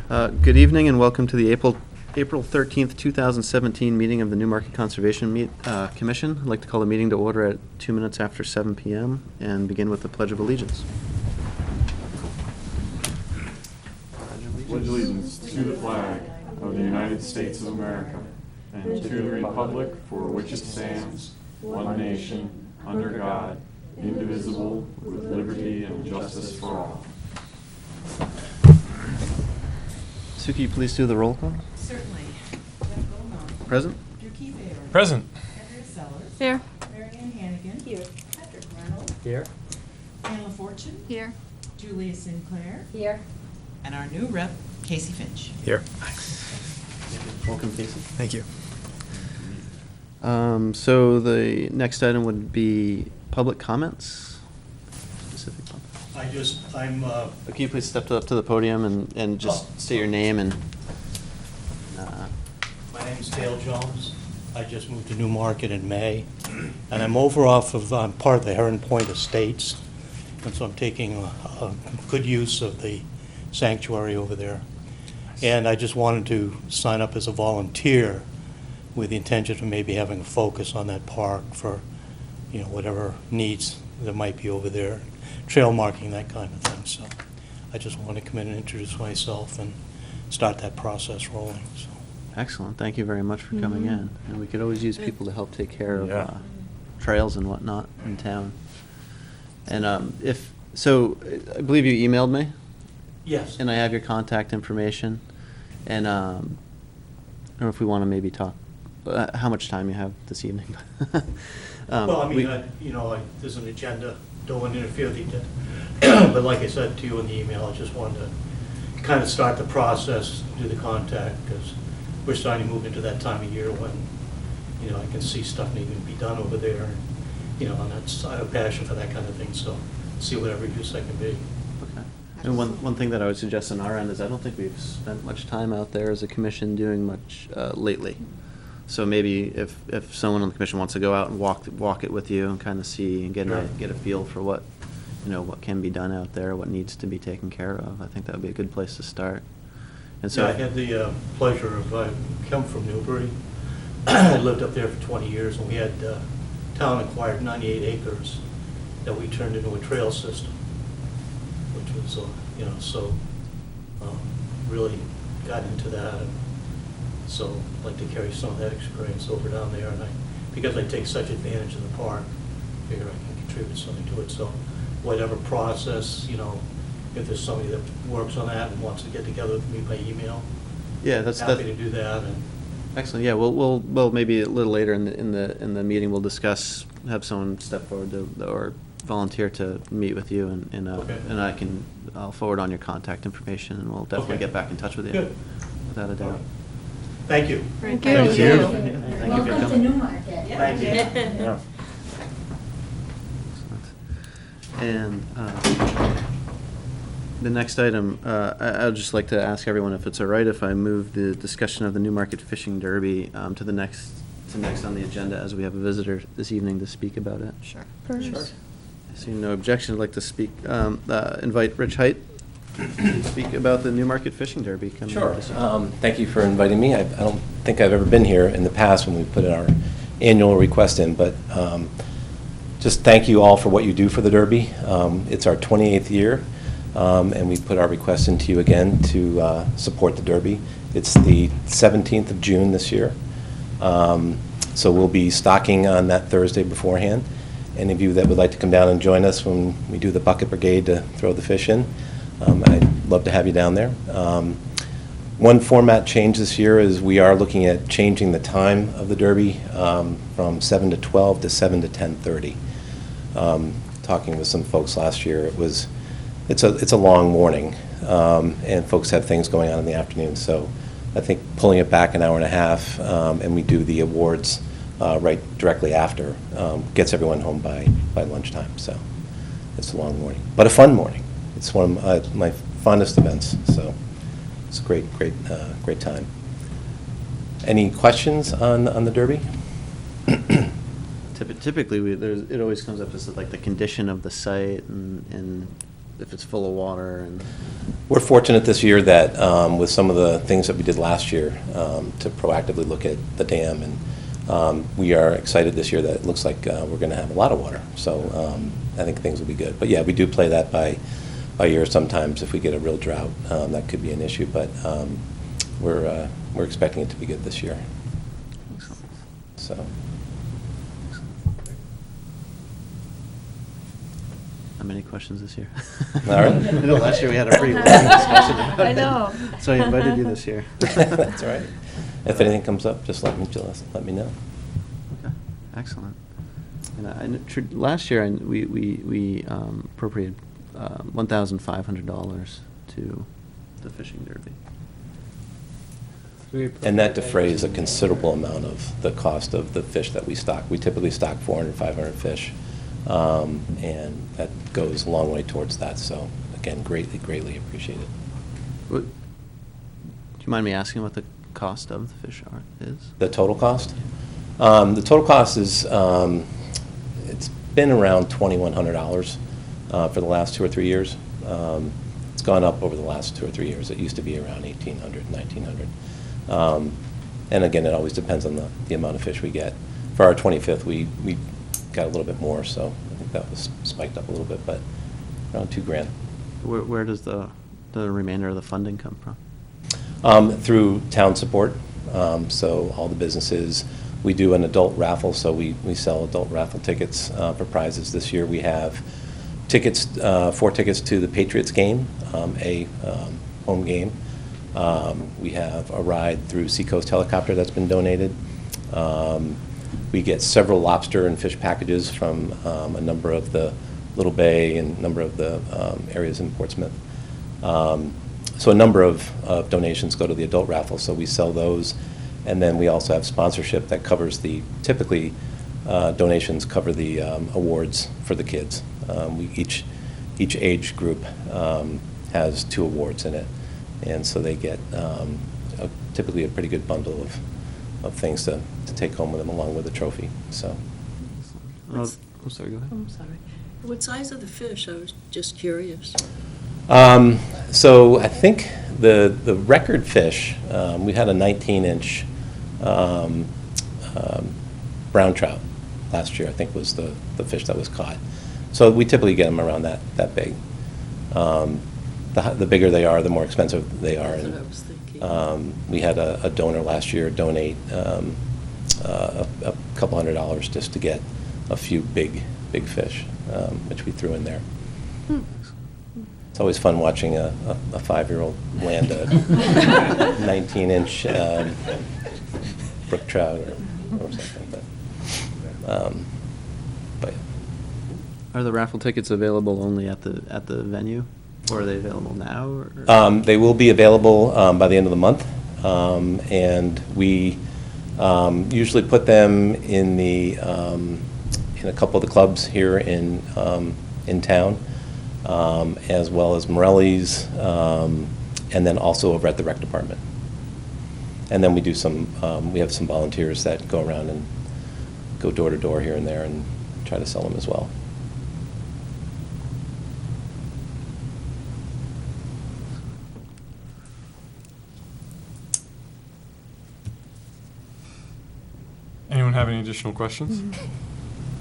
Good evening and welcome to the April 13th, 2017 meeting of the Newmarket Conservation Commission. I'd like to call the meeting to order at 2 minutes after 7 p.m. and begin with the Pledge of Allegiance. Pledge allegiance to the flag of the United States of America and to the republic for which it stands, one nation, under God, indivisible, with liberty and justice for all. Suki, please do the roll call. Certainly. Present. Drew Keefe. Present. Andrea Sellers. Here. Mary Ann Hannigan. Here. Patrick Reynolds. Here. Anna LaFortune. Here. Julia Sinclair. Here. And our new rep, Casey Finch. Here. Welcome, Casey. Thank you. So the next item would be public comments. Specific comments. I'm Can you please step up to the podium and just state your name and... my name's Dale Jones. I just moved to Newmarket in May, and I'm I'm part of the Heron Point Estates, and so I'm taking good use of the sanctuary over there. And I just wanted to sign up as a volunteer with the intention of maybe having a focus on that park for, whatever needs there might be over there, trail marking, that kind of thing. So I just want to come in and introduce myself and start that process rolling. So. Excellent. Thank you very much for coming in. And we could always use people to help take care of Yeah. trails and whatnot in town. And I believe you emailed me, Yes. and I have your contact information. And I don't know if we want to maybe talk how much time you have this evening. Well, I mean, there's an agenda. Don't want to interfere with the agenda. But like I said to you in the email, I just wanted to kind of start the process, do the contact, because we're starting to move into that time of year when, I can see stuff needing to be done over there. And that's, I have a passion for that kind of thing, so see whatever use I can be. Okay. And one thing that I would suggest on our end is I don't think we've spent much time out there as a commission doing much lately. So maybe if someone on the commission wants to go out and walk it with you and kind of see and get a feel for what can be done out there, what needs to be taken care of, I think that would be a good place to start. And so I had the pleasure of, I come from Newbury. I lived up there for 20 years, and we had, town acquired 98 acres that we turned into a trail system, which was, really got into that. And so I'd like to carry some of that experience over down there, and because I take such advantage of the park, I figure I can contribute something to it. So whatever process, if there's somebody that works on that and wants to get together with me by email, yeah, that's happy to do that. And excellent. Yeah, we'll maybe a little later in the meeting we'll have someone step forward or volunteer to meet with you and Okay. and I'll forward on your contact information and we'll definitely Okay. get back in touch with you. Good. Without a doubt. Thank you. Thank you. Thank you for Welcome to coming. Newmarket. Thank you. Yeah. And the next item, I'd just like to ask everyone if it's all right if I move the discussion of the Newmarket Fishing Derby to next on the agenda, as we have a visitor this evening to speak about it. Sure. Sure. Seeing no objection, I'd like to speak, invite Rich Height to speak about the Newmarket Fishing Derby coming Sure. up this evening. Thank you for inviting me. I don't think I've ever been here in the past when we put our annual request in, but just thank you all for what you do for the Derby. It's our 28th year, and we put our request into you again to support the Derby. It's the 17th of June this year, so we'll be stocking on that Thursday beforehand. Any of you that would like to come down and join us when we do the bucket brigade to throw the fish in, I'd love to have you down there. One format change this year is we are looking at changing the time of the Derby from 7 to 12 to 7 to 10:30. Talking with some folks last year, it's a long morning, and folks have things going on in the afternoon. So I think pulling it back an hour and a half, and we do the awards right directly after, gets everyone home by lunchtime. So it's a long morning, but a fun morning. It's one of my fondest events, so it's a great time. Any questions on the Derby? Typically, it always comes up as like the condition of the site and if it's full of water and. We're fortunate this year that with some of the things that we did last year to proactively look at the dam, and we are excited this year that it looks like we're going to have a lot of water. So I think things will be good. But yeah, we do play that by year sometimes. If we get a real drought, that could be an issue. But we're expecting it to be good this year. So. Not many questions this year. All right. I know last year we had a pretty long discussion about it. I know. So I invited you this year. That's all right. If anything comes up, just let me know. Okay, excellent. And last year we appropriated $1,500 to the fishing derby. And that defrays a considerable amount of the cost of the fish that we stock. We typically stock 400, 500 fish, and that goes a long way towards that. So again, greatly appreciated. Do you mind me asking what the cost of the fish is? The total cost? The total cost is, it's been around $2,100 for the last 2 or 3 years. It's gone up over the last 2 or 3 years. It used to be around $1,800, $1,900. And again, it always depends on the amount of fish we get. For our 25th, we got a little bit more, so I think that was spiked up a little bit, but around $2,000. Where does the remainder of the funding come from? Through town support. So all the businesses, we do an adult raffle, so we sell adult raffle tickets for prizes. This year we have tickets, 4 tickets to the Patriots game, a home game. We have a ride through Seacoast Helicopter that's been donated. We get several lobster and fish packages from a number of the Little Bay and a number of the areas in Portsmouth. So a number of donations go to the adult raffle, so we sell those. And then we also have sponsorship that covers typically donations cover the awards for the kids. Each age group has 2 awards in it. And so they get typically a pretty good bundle of things to take home with them along with the trophy. So. Oh, sorry, go ahead. I'm sorry. What size are the fish? I was just curious. So I think the record fish, we had a 19-inch brown trout last year, I think was the fish that was caught. So we typically get them around that big. The bigger they are, the more expensive they are. That's what I was thinking. We had a donor last year donate a couple $100 just to get a few big fish, which we threw in there. It's always fun watching a 5-year-old land a 19-inch brook trout or something. But Are the raffle tickets available only at the venue, or are they available now? Or? They will be available by the end of the month, and we usually put them in a couple of the clubs here in town, as well as Morelli's, and then also over at the rec department. And then we do we have some volunteers that go around and go door to door here and there and try to sell them as well. Anyone have any additional questions?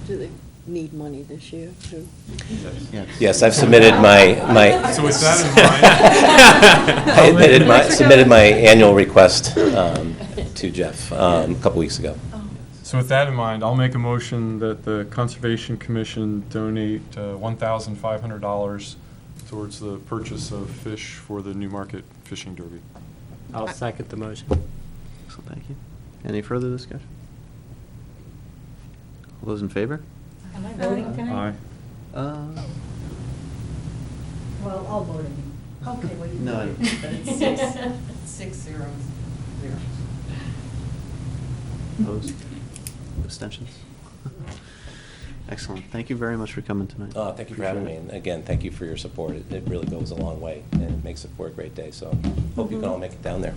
Do they need money this year, too? Yes, I've submitted my. So with that in mind. I submitted my annual request to Jeff a couple weeks ago. So with that in mind, I'll make a motion that the Conservation Commission donate $1,500 towards the purchase of fish for the Newmarket Fishing Derby. I'll second the motion. Excellent, thank you. Any further discussion? All those in favor? Am I voting tonight? Aye. Well, I'll vote again. Okay, well, you No, voted, I- but it's 6-0. Opposed? Abstentions? Excellent. Thank you very much for coming tonight. Thank you for having me, and again, thank you for your support. It really goes a long way, and it makes it for a great day, so hope you can all make it down there.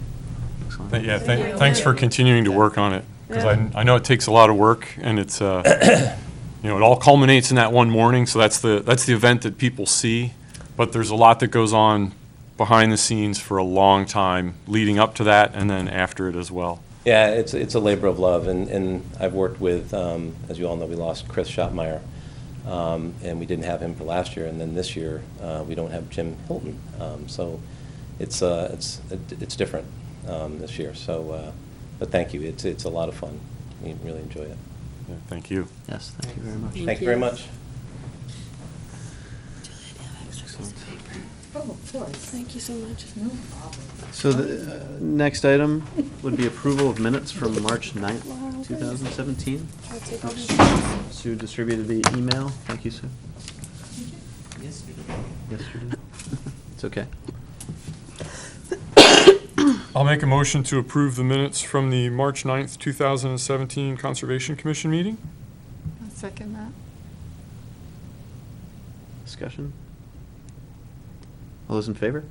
Excellent. Yeah, thanks for continuing to work on it, because I know it takes a lot of work, and it's, it all culminates in that one morning, so that's the event that people see, But there's a lot that goes on behind the scenes for a long time, leading up to that and then after it as well. Yeah, it's a labor of love, and I've worked with, as you all know, we lost Chris Schottmeyer, and we didn't have him for last year, and then this year we don't have Jim Hilton, so it's different this year. So, but thank you, it's a lot of fun. We really enjoy it. Yeah, thank you. Yes, thank you very much. Thank you very much. Oh, of course. Thank you so much. No problem. So the next item would be approval of minutes from March 9th, 2017. Sue distributed via email. Thank you, Sue. Yes, we did. Yes, you did. It's okay. I'll make a motion to approve the minutes from the March 9th, 2017 Conservation Commission meeting. I'll second that. Discussion? All those in favor?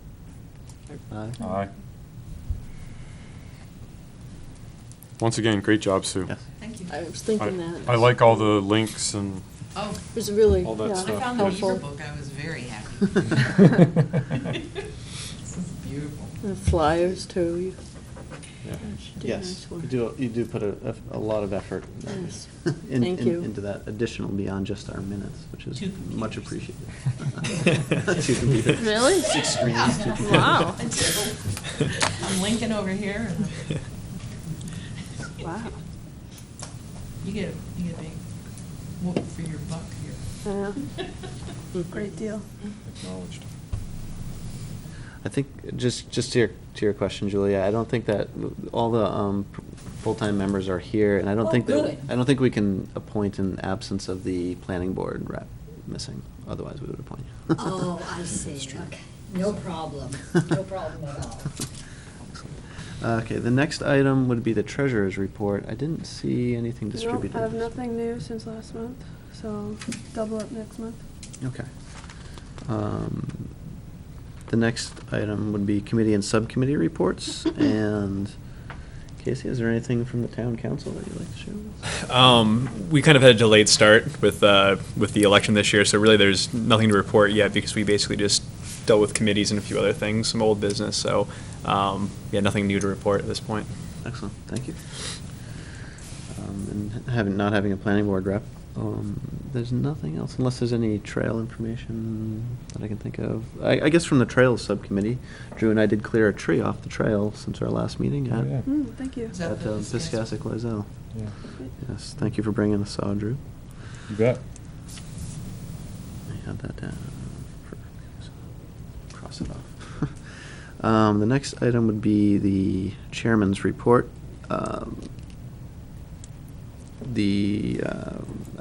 Aye. Aye. Once again, great job, Sue. Yes. Thank you. I was thinking that. I like all the links and Oh, It was really, all that yeah, I stuff. found the helpful. yearbook. I was very happy. This is beautiful. The flyers, too. Yeah. She did a Yes, nice one. you do put a lot of effort Yes. in- Thank in- you. into that additional beyond just our minutes, which is Two computers. much appreciated. 2 computers. Really? 6 screens, 2 computers. Wow. I do. I'm linking over here. And Wow. you get a big whoop for your buck here. Yeah. Great deal. Acknowledged. I think, just to your question, Julia, I don't think that all the full-time members are here, and I don't Oh, think good. I don't think we can appoint in absence of the planning board rep missing, otherwise we would appoint. Oh, I see. Okay. No problem. No problem at all. Okay, the next item would be the treasurer's report. I didn't see anything Nope, distributed. I have nothing new since last month, so double up next month. Okay. The next item would be committee and subcommittee reports, and Casey, is there anything from the town council that you'd like to share with us? We kind of had a delayed start with the election this year, so really there's nothing to report yet because we basically just dealt with committees and a few other things, some old business. So yeah, nothing new to report at this point. Excellent, thank you. And not having a planning board rep, there's nothing else, unless there's any trail information that I can think of. I guess from the trails subcommittee, Drew and I did clear a tree off the trail since our last meeting at Thank you. Is that at the Piscassic Loisel. Yeah. Yes, thank you for bringing us saw, Drew. You bet. I had that down. Cross it off. The next item would be the chairman's report. I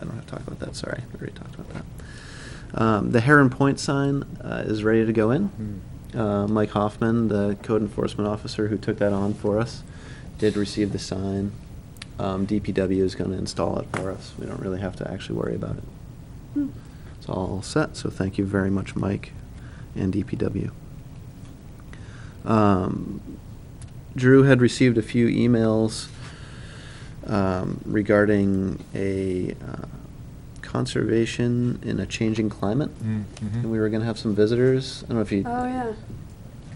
don't have to talk about that, sorry, we already talked about that. The Heron Point sign is ready to go in. Mike Hoffman, the code enforcement officer who took that on for us, did receive the sign. DPW is going to install it for us. We don't really have to actually worry about it. It's all set, so thank you very much, Mike and DPW. Drew had received a few emails regarding a conservation in a changing climate. And we were going to have some visitors. I don't know if you Oh, yeah.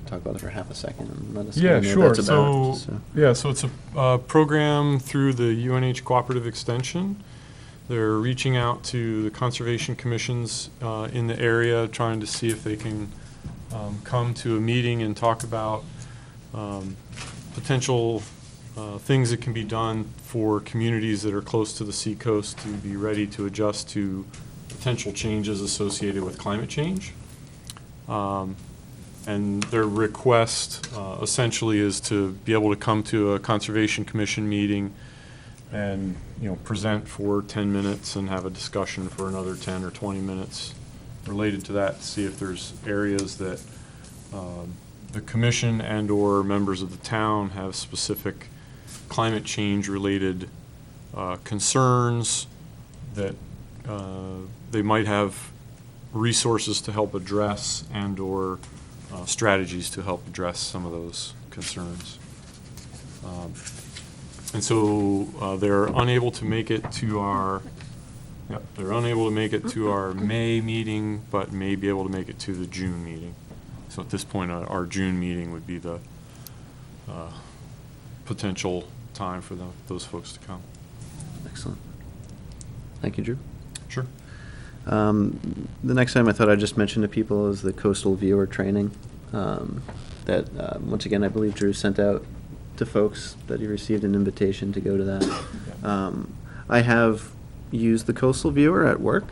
talk about it for half a second and let us Yeah, know sure. what that's about. So it's a program through the UNH Cooperative Extension. They're reaching out to the conservation commissions in the area, trying to see if they can come to a meeting and talk about potential things that can be done for communities that are close to the seacoast to be ready to adjust to potential changes associated with climate change. And their request essentially is to be able to come to a Conservation Commission meeting and, present for 10 minutes and have a discussion for another 10 or 20 minutes related to that, to see if there's areas that the commission and/or members of the town have specific climate change related concerns that they might have resources to help address and/or strategies to help address some of those concerns. And so they're unable to make it to our Yeah, they're unable to make it to our May meeting, but may be able to make it to the June meeting. So at this point, our June meeting would be the potential time for those folks to come. Excellent. Thank you, Drew. Sure. The next time I thought I'd just mention to people is the coastal viewer training that, once again, I believe Drew sent out to folks that he received an invitation to go to that. I have used the coastal viewer at work,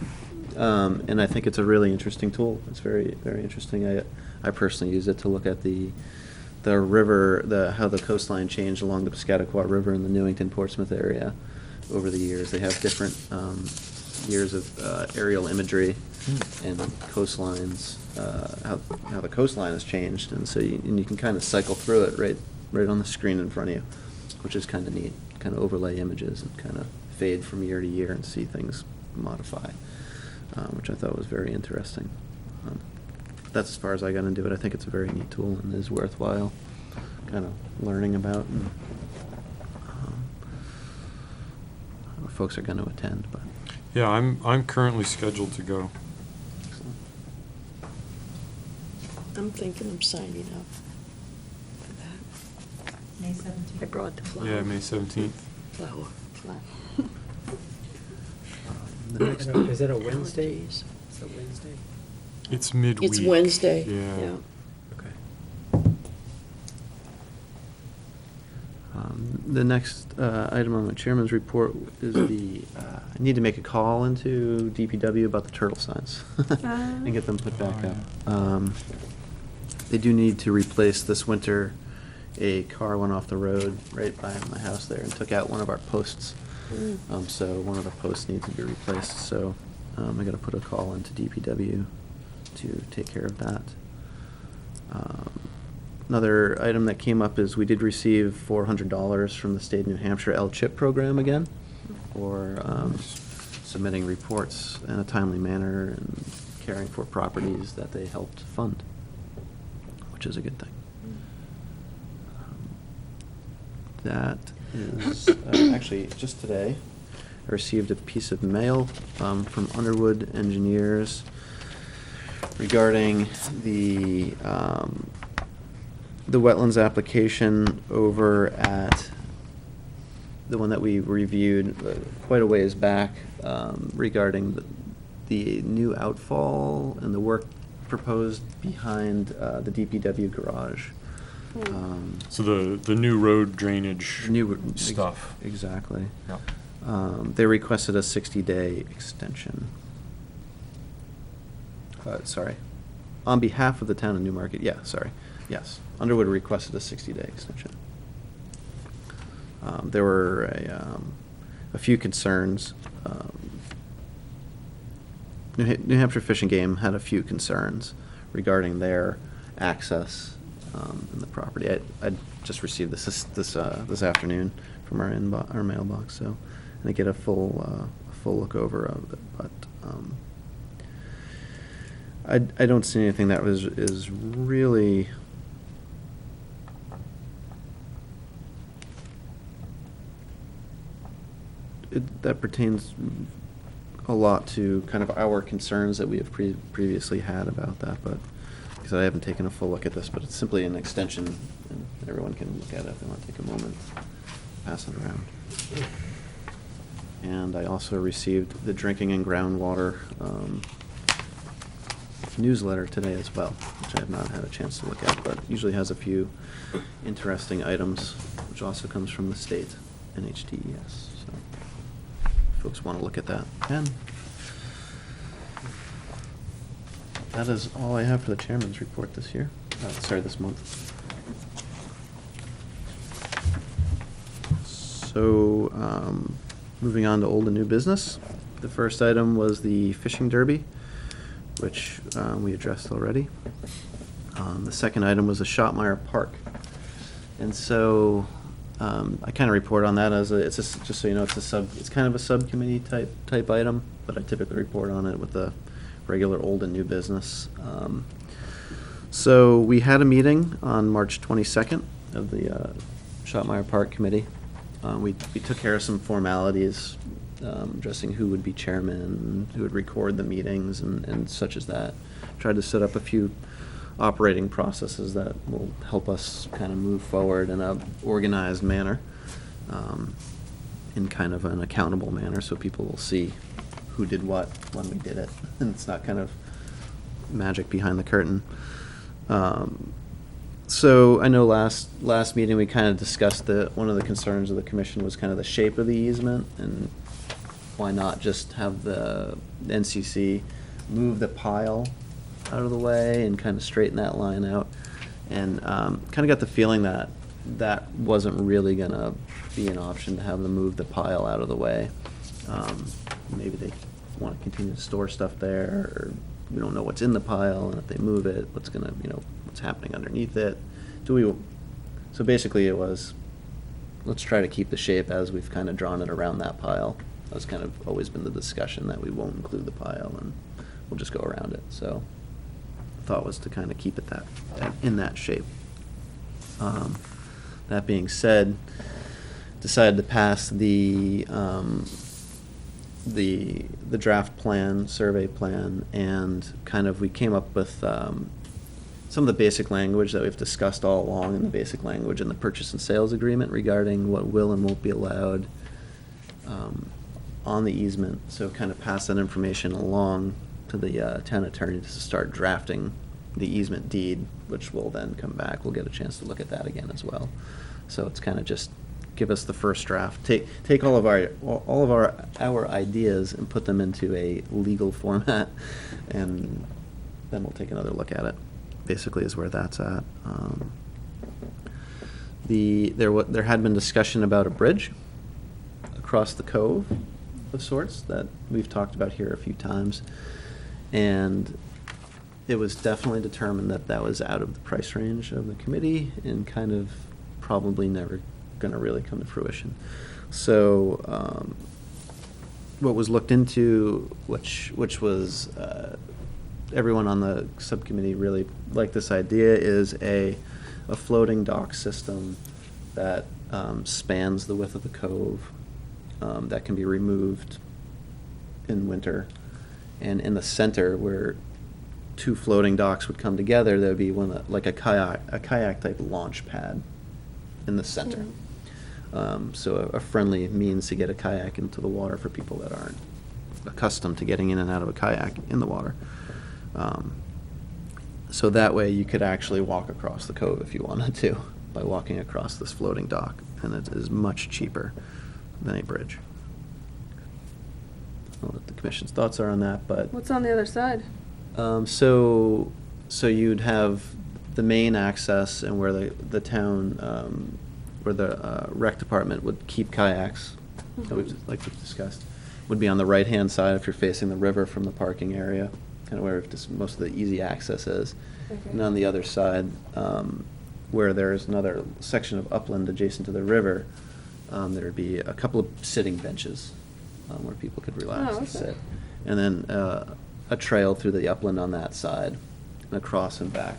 and I think it's a really interesting tool. It's very, very interesting. I personally use it to look at the river, how the coastline changed along the Piscataqua River in the Newington-Portsmouth area over the years. They have different years of aerial imagery and coastlines, how the coastline has changed, and so you can kind of cycle through it right on the screen in front of you, which is kind of neat. Kind of overlay images and kind of fade from year to year and see things modify, which I thought was very interesting. That's as far as I got into it. I think it's a very neat tool and is worthwhile kind of learning about. And, folks are going to attend, but Yeah, I'm currently scheduled to go. excellent. I'm thinking of signing up for that. May 17th. I brought the flower. Yeah, May 17th. Flower. The next, Is it a Wednesday? Apologies. It's a Wednesday? It's midweek. It's Wednesday. Yeah. Okay. the next item on my chairman's report is I need to make a call into DPW about the turtle signs and get them put back up. They do need to replace this winter. A car went off the road right by my house there and took out one of our posts. So one of the posts needs to be replaced. So I got to put a call into DPW to take care of that. Another item that came up is we did receive $400 from the state of New Hampshire L-CHIP program again for submitting reports in a timely manner and caring for properties that they helped fund, which is a good thing. That is actually just today. I received a piece of mail from Underwood Engineers regarding the wetlands application over at the one that we reviewed quite a ways back regarding the new outfall and the work proposed behind the DPW garage. So the new road drainage New stuff. Exactly. Yep. They requested a 60-day extension. Sorry. On behalf of the town of Newmarket, yes. Underwood requested a 60-day extension. There were a few concerns. New Hampshire Fish and Game had a few concerns regarding their access in the property. I just received this afternoon from our mailbox, so I get a full look over of it. But I don't see anything that is really that pertains a lot to kind of our concerns that we have previously had about that, but because I haven't taken a full look at this, but it's simply an extension, and everyone can look at it if they want to take a moment, pass it around. And I also received the drinking and groundwater newsletter today as well, which I have not had a chance to look at, but usually has a few interesting items, which also comes from the state, NHDES. So if folks want to look at that, and that is all I have for the chairman's report this year. This month. So, moving on to old and new business. The first item was the fishing derby, which we addressed already. The second item was the Schottmeyer Park. And so I kind of report on that as just so you know, it's kind of a subcommittee type item, but I typically report on it with the regular old and new business. So we had a meeting on March 22nd of the Schottmeyer Park Committee. We took care of some formalities addressing who would be chairman, who would record the meetings, and such as that. Tried to set up a few operating processes that will help us kind of move forward in a organized manner, in kind of an accountable manner, so people will see who did what when we did it, and it's not kind of magic behind the curtain. So I know last meeting we kind of discussed one of the concerns of the commission was kind of the shape of the easement, and why not just have the NCC move the pile out of the way and kind of straighten that line out. And kind of got the feeling that that wasn't really going to be an option, to have them move the pile out of the way. Maybe they want to continue to store stuff there, or we don't know what's in the pile, and if they move it, what's happening underneath it. So basically it was, let's try to keep the shape as we've kind of drawn it around that pile. That's kind of always been the discussion, that we won't include the pile and we'll just go around it. So the thought was to kind of keep it in that shape. That being said, decided to pass the draft plan, survey plan, and kind of we came up with some of the basic language that we've discussed all along, in the basic language in the purchase and sales agreement regarding what will and won't be allowed on the easement. So kind of pass that information along to the town attorney to start drafting the easement deed, which will then come back. We'll get a chance to look at that again as well. So it's kind of just give us the first draft, take all of our ideas and put them into a legal format, and then we'll take another look at it. Basically, is where that's at. There had been discussion about a bridge across the cove of sorts that we've talked about here a few times, and it was definitely determined that that was out of the price range of the committee and kind of probably never going to really come to fruition. So what was looked into, which was everyone on the subcommittee really liked this idea, is a floating dock system that spans the width of the cove, that can be removed in winter. And in the center, where two floating docks would come together, there would be like a kayak type launch pad in the center. So a friendly means to get a kayak into the water for people that aren't accustomed to getting in and out of a kayak in the water. So that way you could actually walk across the cove if you wanted to, by walking across this floating dock, and it is much cheaper than a bridge. I don't know what the commission's thoughts are on that, but What's on the other side? so you'd have the main access, and where the town, where the rec department would keep kayaks, that we've discussed, would be on the right-hand side if you're facing the river from the parking area, kind of where most of the easy access is. Okay. And on the other side, where there's another section of upland adjacent to the river, there would be a couple of sitting benches where people could relax and sit. And then a trail through the upland on that side, and across and back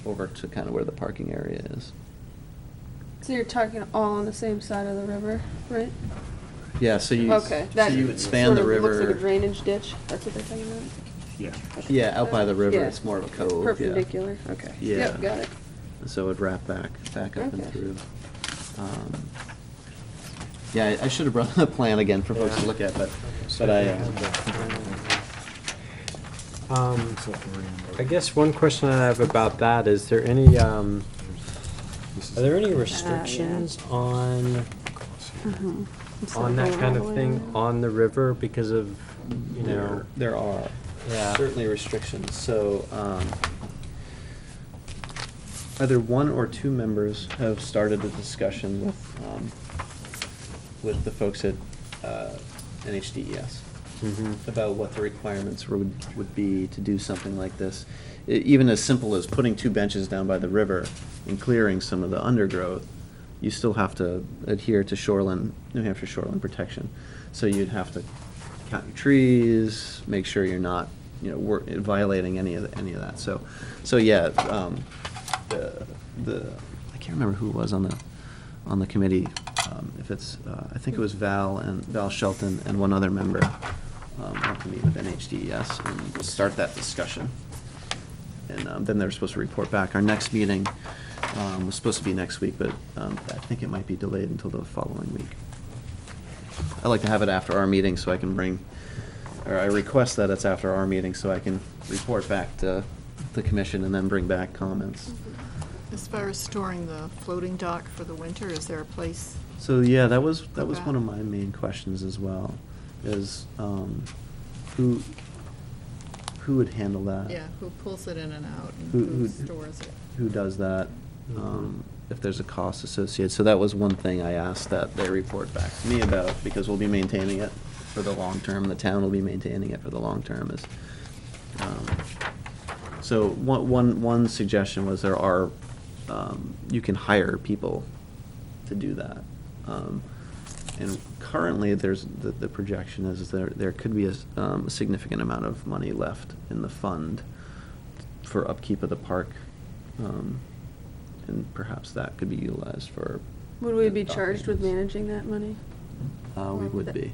over to kind of where the parking area is. So you're talking all on the same side of the river, right? Yeah, so you would span sort the of river. looks like a drainage ditch. That's what they're talking about? Yeah. Yeah, out by the river, Yeah. it's more of a cove. yeah. Perpendicular, okay. Yeah. Yep, got it. And so it would wrap back up and Okay. through. Yeah, I should have brought the plan again for folks to look at, but I guess one question I have about that, is there any, are there any restrictions on that kind of thing on the river because of, you know? there are Yeah. certainly restrictions. So either one or two members have started a discussion with the folks at NHDES about what the requirements would be to do something like this. Even as simple as putting two benches down by the river and clearing some of the undergrowth, you still have to adhere to New Hampshire shoreline protection. So you'd have to count your trees, make sure you're not, violating any of that. So yeah, I can't remember who it was on the committee. if it's, I think it was Val Shelton and one other member, want to meet with NHDES and start that discussion. And then they're supposed to report back. Our next meeting was supposed to be next week, but I think it might be delayed until the following week. I'd like to have it after our meeting so I can or I request that it's after our meeting so I can report back to the commission and then bring back comments. As far as storing the floating dock for the winter, is there a place? So, yeah, that was Okay. one of my main questions as well, is who would handle that? Yeah, who pulls it in and out and Who- who who- stores it? Who does that? If there's a cost associated. So that was one thing I asked that they report back to me about, because we'll be maintaining it for the long term. The town will be maintaining it for the long term. So one suggestion was you can hire people to do that. And currently, the projection is there could be a significant amount of money left in the fund for upkeep of the park. And perhaps that could be utilized for. Would we be dock charged with maintenance. managing that money? We Or would would it- be.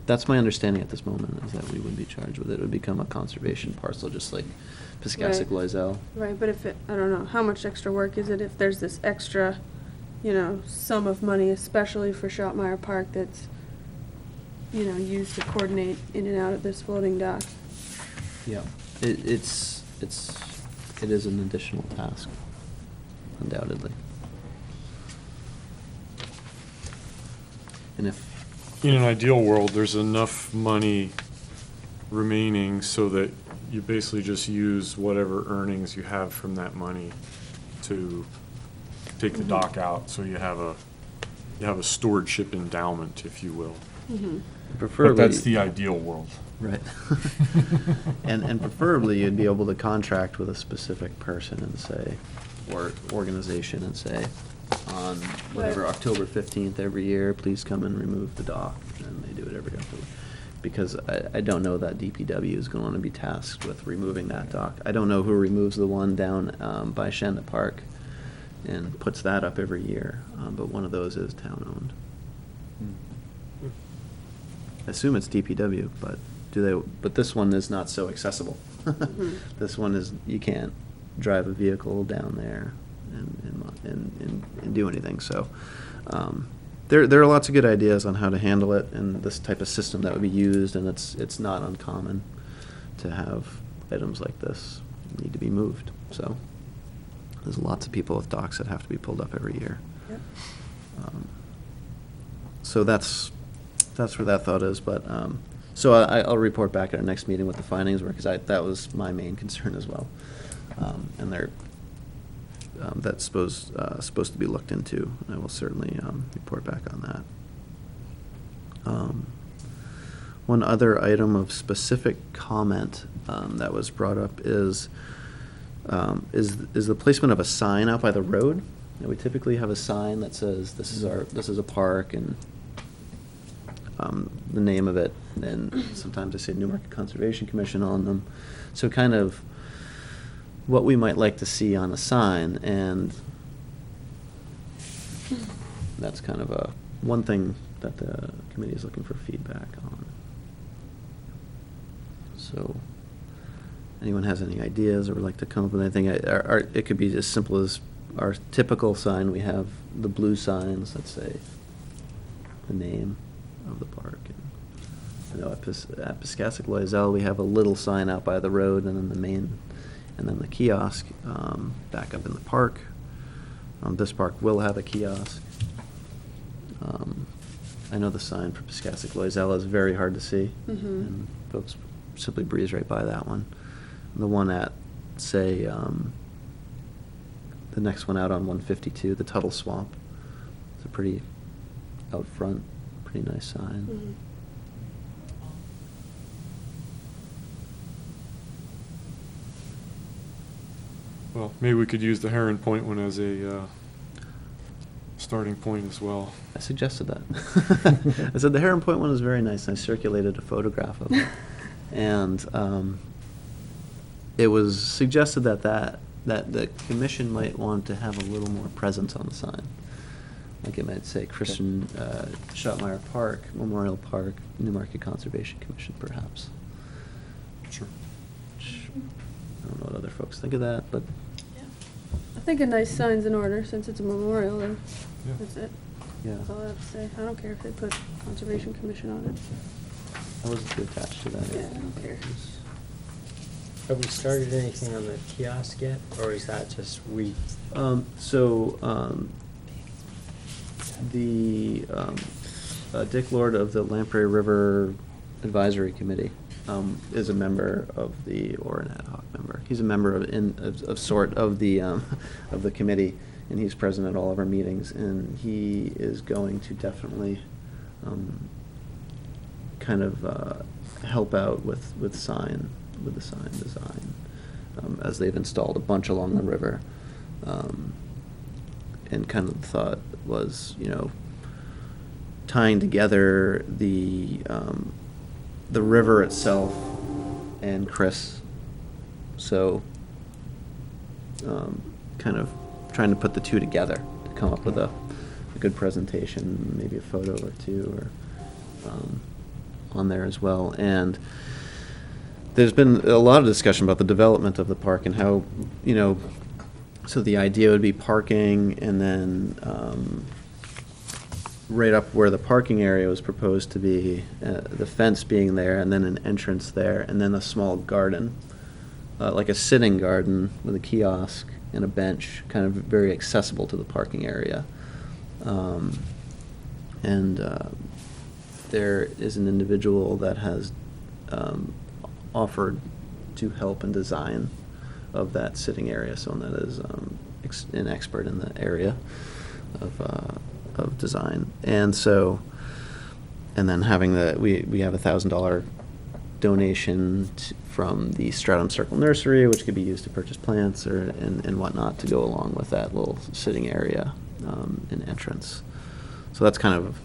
That's my understanding at this moment, is that we would be charged with it. It would become a conservation parcel, just like Piscassic Right. Loisel. Right, but I don't know, how much extra work is it if there's this extra, sum of money, especially for Shopmire Park that's, used to coordinate in and out of this floating dock? Yeah. It is an additional task, undoubtedly. And if, In an ideal world, there's enough money remaining so that you basically just use whatever earnings you have from that money to take the dock out, so you have a stewardship endowment, if you will. preferably. But that's the ideal world. Right. And preferably, you'd be able to contract with a specific person and say, or organization and say, on whatever, Right. October 15th every year, please come and remove the dock, and they do it every October. Because I don't know that DPW is going to be tasked with removing that dock. I don't know who removes the one down by Shenda Park and puts that up every year, but one of those is town-owned. I assume it's DPW, but but this one is not so accessible. This one is, you can't drive a vehicle down there and do anything, so. There are lots of good ideas on how to handle it and this type of system that would be used, and it's not uncommon to have items like this need to be moved, so. There's lots of people with docks that have to be pulled up every year. Yep. So that's where that thought is, but, so I'll report back at our next meeting what the findings were, because that was my main concern as well. And that's supposed to be looked into, and I will certainly report back on that. One other item of specific comment that was brought up is the placement of a sign out by the road. You know, we typically have a sign that says, this is a park, and the name of it, and sometimes I say Newmarket Conservation Commission on them. So kind of what we might like to see on a sign, and that's kind of one thing that the committee is looking for feedback on. So, anyone has any ideas or would like to come up with anything? It could be as simple as our typical sign. We have the blue signs that say the name of the park. And I know at Piscassic Loisel, we have a little sign out by the road, and then the main, and then the kiosk back up in the park. This park will have a kiosk. I know the sign for Piscassic Loisel is very hard to see, and folks simply breeze right by that one. The one at, say, the next one out on 152, the Tuttle Swamp. It's a pretty out front, pretty nice sign. Well, maybe we could use the Heron Point one as a starting point as well. I suggested that. I said the Heron Point one is very nice, and I circulated a photograph of it. And it was suggested that the commission might want to have a little more presence on the sign. like it might say Christian Schottmeyer Park, Memorial Park, Newmarket Conservation Commission, perhaps. Sure. I don't know what other folks think of that, but I think a nice sign's in order, since it's a memorial, then Yeah. that's it. yeah, That's all I have to say. I don't care if they put Conservation Commission on it. I wasn't too attached to that. Yeah, I don't care. Have we started anything on the kiosk yet, or is that just Dick Lord of the Lamprey River Advisory Committee is a member of or an ad hoc member. He's a member of the committee, and he's present at all of our meetings, and he is going to definitely kind of help out with the sign design, as they've installed a bunch along the river. And kind of the thought was, tying together the river itself and Chris. So, kind of trying to put the two together to come up with a good presentation, maybe a photo or two, or on there as well. And there's been a lot of discussion about the development of the park and how, so the idea would be parking, and then right up where the parking area was proposed to be, the fence being there, and then an entrance there, and then a small garden, like a sitting garden with a kiosk and a bench, kind of very accessible to the parking area. And there is an individual that has offered to help in design of that sitting area, someone that is an expert in the area of design. And so, and then having we have $1,000 donation from the Stratham Circle Nursery, which could be used to purchase plants and whatnot to go along with that little sitting area and entrance. So that's kind of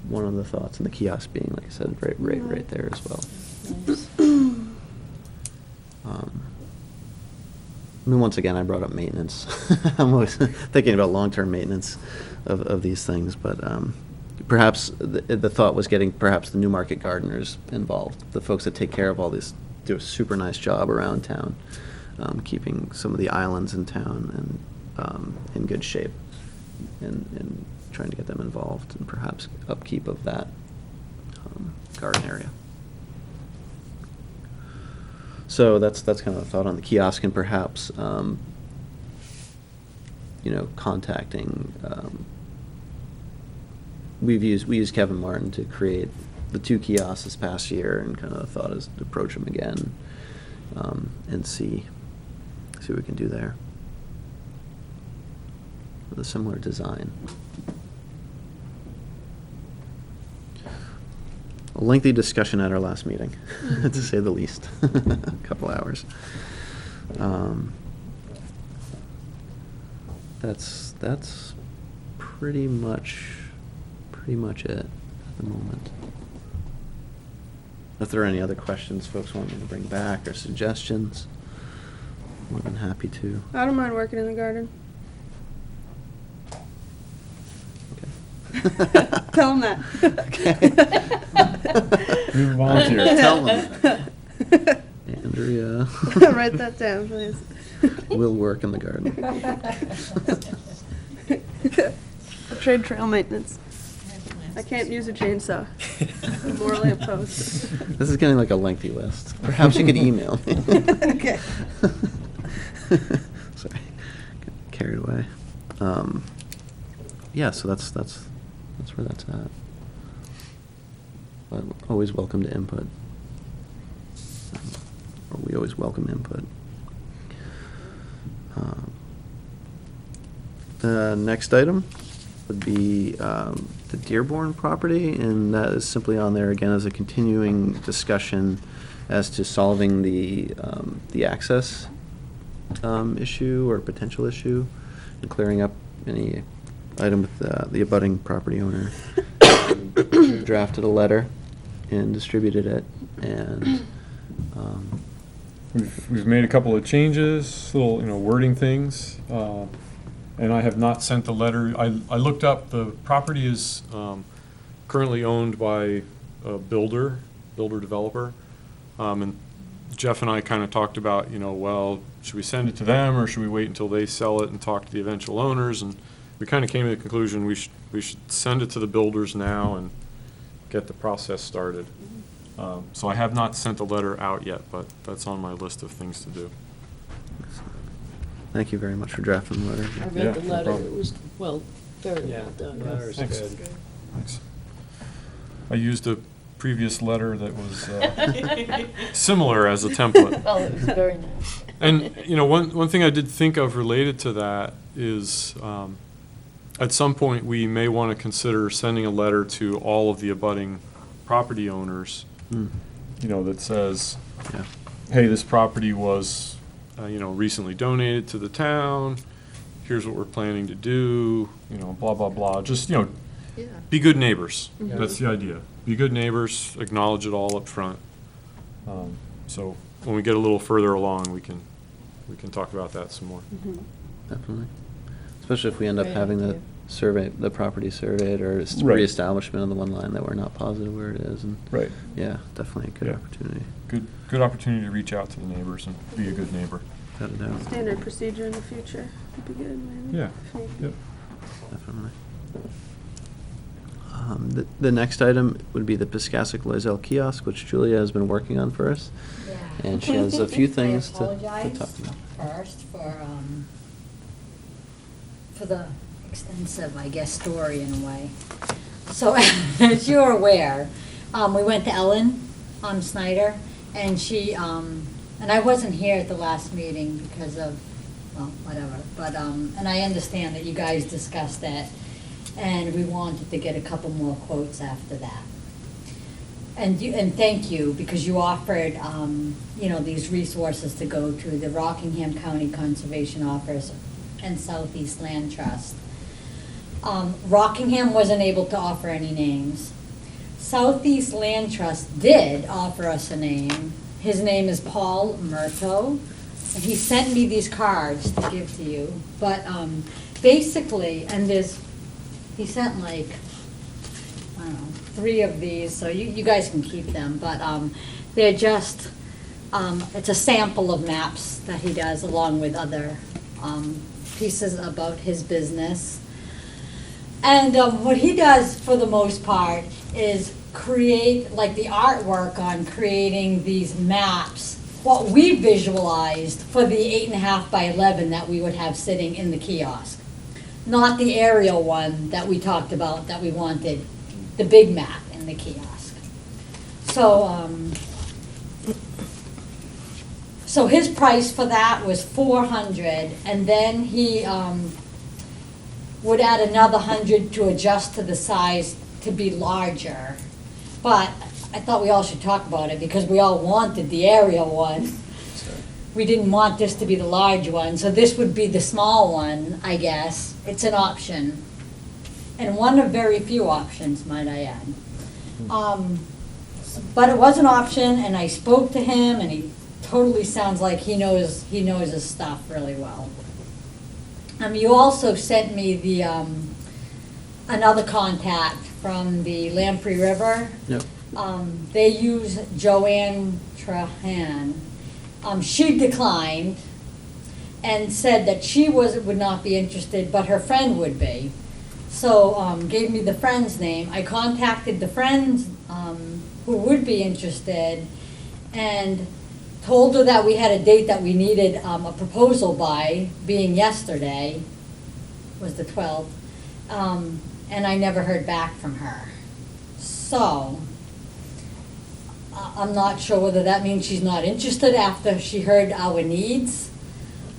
one of the thoughts, and the kiosk being, like I said, right there as well. Nice. I mean, once again, I brought up maintenance. I'm always thinking about long-term maintenance of these things, but perhaps the thought was getting perhaps the Newmarket gardeners involved. The folks that take care of all this do a super nice job around town, keeping some of the islands in town and in good shape, and trying to get them involved, and perhaps upkeep of that garden area. So that's kind of a thought on the kiosk, and perhaps contacting. We used Kevin Martin to create the 2 kiosks this past year, and kind of the thought is to approach him again and see what we can do there with a similar design. A lengthy discussion at our last meeting, to say the least. A couple hours. That's pretty much it at the moment. If there are any other questions folks want me to bring back or suggestions, more than happy to. I don't mind working in the garden. Tell them that. Okay. New volunteer. Tell them. Andrea. Write that down, please. Will work in the garden. Trade trail maintenance. I can't use a chainsaw. I'm morally opposed. This is getting like a lengthy list. Perhaps you could email me. Okay. Sorry, got carried away. Yeah, so that's where that's at. But always welcome to input. Or we always welcome input. The next item would be the Dearborn property, and that is simply on there again as a continuing discussion as to solving the access issue or potential issue, and clearing up any item with the abutting property owner. Drafted a letter and distributed it, and We've made a couple of changes, little wording things. And I have not sent the letter. I looked up, the property is currently owned by a builder developer. And Jeff and I kind of talked about, well, should we send it to them or should we wait until they sell it and talk to the eventual owners? And we kind of came to the conclusion we should send it to the builders now and get the process started. So I have not sent the letter out yet, but that's on my list of things to do. Thank you very much for drafting the letter. I Yeah, read the no letter, problem. it was, well, very Yeah, well done. the letter is Thanks. good. Thanks. I used a previous letter that was similar as a template. Well, it was very nice. And, one thing I did think of related to that is, at some point, we may want to consider sending a letter to all of the abutting property owners, Hmm. that says, Yeah. hey, this property was, recently donated to the town, here's what we're planning to do, blah, blah, blah, just, Yeah. be good neighbors. Yeah. That's the idea. Be good neighbors, acknowledge it all up front. So when we get a little further along, we can talk about that some more. Definitely. Especially if we end up Great having the idea. survey, the property surveyed, or Right. reestablishment on the one line that we're not positive where it is, and, Right. yeah, definitely a good Yeah. opportunity, Good opportunity to reach out to the neighbors and be a good neighbor. without a doubt, Standard procedure in the future would be good, maybe. Yeah. if need be. Yep. definitely. The next item would be the Piscassic Loisel kiosk, which Julia has been working on for us, Yeah. and she has a few things to apologize talk about. first for the extensive, I guess, story in a way. So, as you're aware, we went to Ellen Snyder, and she, and I wasn't here at the last meeting because of, well, whatever, but, and I understand that you guys discussed that, and we wanted to get a couple more quotes after that. And thank you, because you offered, these resources to go to the Rockingham County Conservation Office and Southeast Land Trust. Rockingham wasn't able to offer any names. Southeast Land Trust did offer us a name. His name is Paul Murto, and he sent me these cards to give to you. But basically, and he sent like, I don't know, 3 of these, so you guys can keep them, but they're just, it's a sample of maps that he does along with other pieces about his business. And what he does for the most part is create, like the artwork on creating these maps, what we visualized for the 8.5 by 11 that we would have sitting in the kiosk. Not the aerial one that we talked about that we wanted, the big map in the kiosk. So his price for that was $400, and then he would add another $100 to adjust to the size to be larger. But I thought we all should talk about it because we all wanted the aerial one. We didn't want this to be the large one, so this would be the small one, I guess. It's an option. And one of very few options, might I add. But it was an option, and I spoke to him, and he totally sounds like he knows his stuff really well. You also sent me the another contact from the Lamprey River. Yep. They use Joanne Trahan. She declined and said that she would not be interested, but her friend would be. So gave me the friend's name. I contacted the friends who would be interested and told her that we had a date that we needed a proposal by, being yesterday, was the 12th, and I never heard back from her. So I'm not sure whether that means she's not interested after she heard our needs.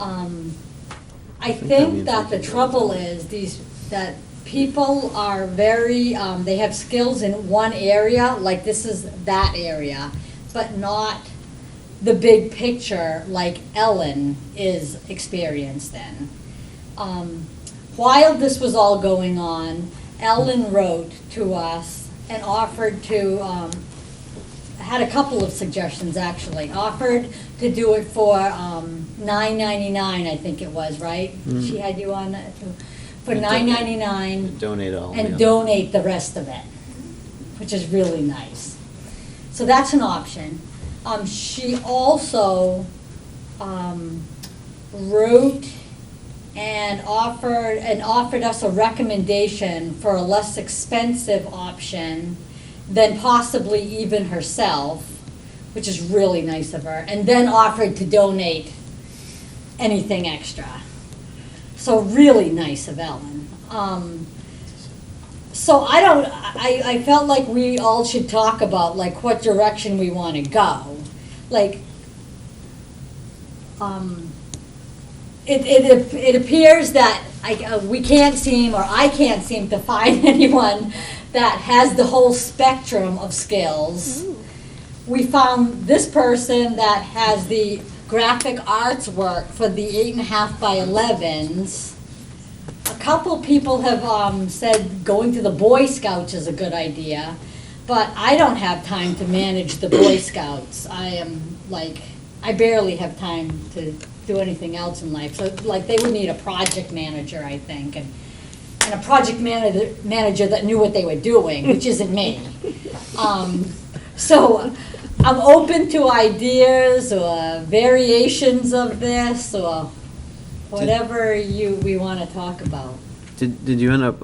I think that the trouble is that people are very, they have skills in one area, like this is that area, but not the big picture like Ellen is experienced in. While this was all going on, Ellen wrote to us and offered to had a couple of suggestions, actually. Offered to do it for $9.99, I think it was, right? Mm. She had you on that, too. For And $9.99. Donate all. And yeah. donate the rest of it, which is really nice. So that's an option. She also wrote and offered us a recommendation for a less expensive option than possibly even herself, which is really nice of her, and then offered to donate anything extra. So really nice of Ellen. So I felt like we all should talk about like what direction we want to go. Like, it appears that we can't seem, or I can't seem to find anyone that has the whole spectrum of skills. Ooh. We found this person that has the graphic arts work for the 8.5 by 11s. A couple people have said going to the Boy Scouts is a good idea, but I don't have time to manage the Boy Scouts. I barely have time to do anything else in life. So like they would need a project manager, I think, and a project manager that knew what they were doing, which isn't me. So I'm open to ideas or variations of this or whatever we want to talk about. Did you end up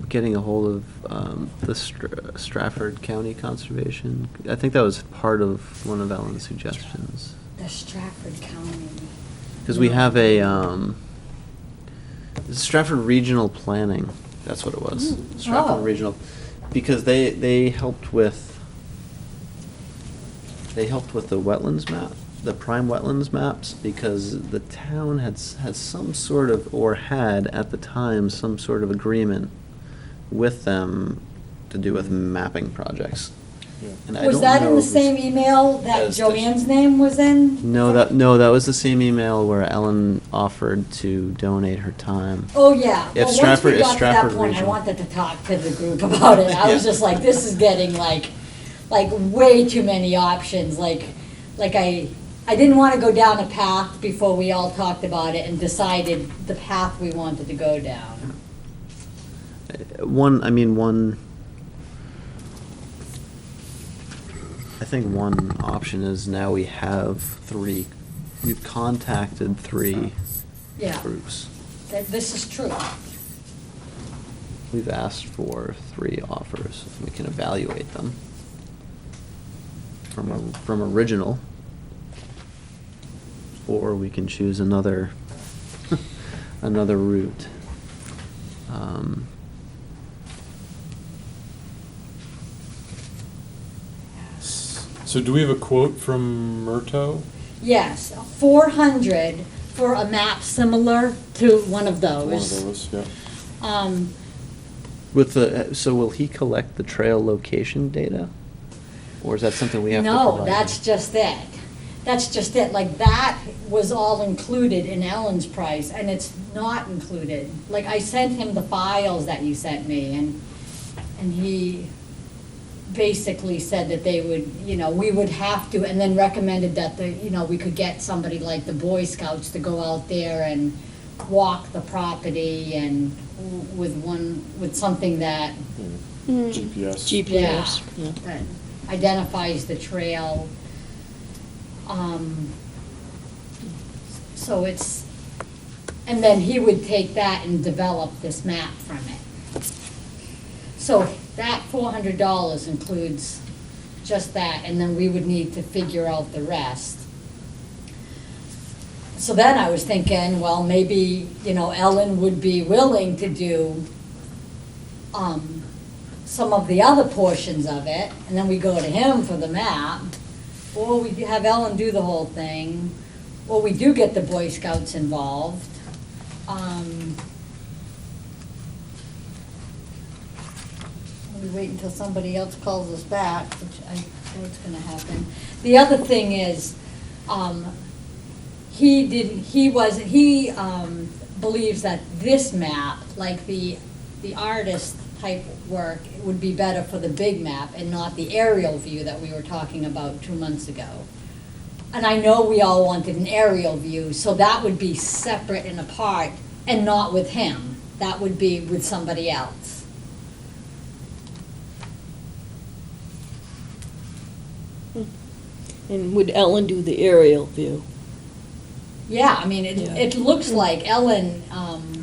getting a hold of the Stratford County Conservation? I think that was part of one of Ellen's suggestions. The Stratford County. Because we have a Stratford Regional Planning. That's what it was. Stratford Oh. Regional, because they helped with the wetlands map, the prime wetlands maps, because the town has some sort of, or had at the time, some sort of agreement with them to do with mapping projects. And I Was don't that know in the if it was- same email that As the- Joanne's name was in? No, that was the same email where Ellen offered to donate her time. Oh, yeah. If Well, Stratford- once we got to Stratford that point, I Regional- wanted to talk to the group about it. I was Yeah. just like, this is getting like way too many options. Like I didn't want to go down a path before we all talked about it and decided the path we wanted to go down. I think one option is now we've contacted 3 Yeah. groups. This is true. We've asked for 3 offers. We can evaluate them from original, or we can choose another route. So do we have a quote from Murto? Yes, 400 for a map similar to one of One of those. those, yeah. So will he collect the trail location data? Or is that something we have to provide? No, that's just it. That's just it. Like, that was all included in Ellen's price, and it's not included. Like, I sent him the files that you sent me, and he basically said that they would, we would have to, and then recommended that we could get somebody like the Boy Scouts to go out there and walk the property and with something that GPS. GPS. Yeah. that identifies the trail. So and then he would take that and develop this map from it. So that $400 includes just that, and then we would need to figure out the rest. So then I was thinking, well, maybe, Ellen would be willing to do some of the other portions of it, and then we go to him for the map, or we have Ellen do the whole thing, or we do get the Boy Scouts involved. We wait until somebody else calls us back, which I know it's gonna happen. The other thing is, he believes that this map, like the artist type work would be better for the big map and not the aerial view that we were talking about 2 months ago. And I know we all wanted an aerial view, so that would be separate and apart and not with him. That would be with somebody else. And would Ellen do the aerial view? Yeah, I mean, Yeah. it looks like Ellen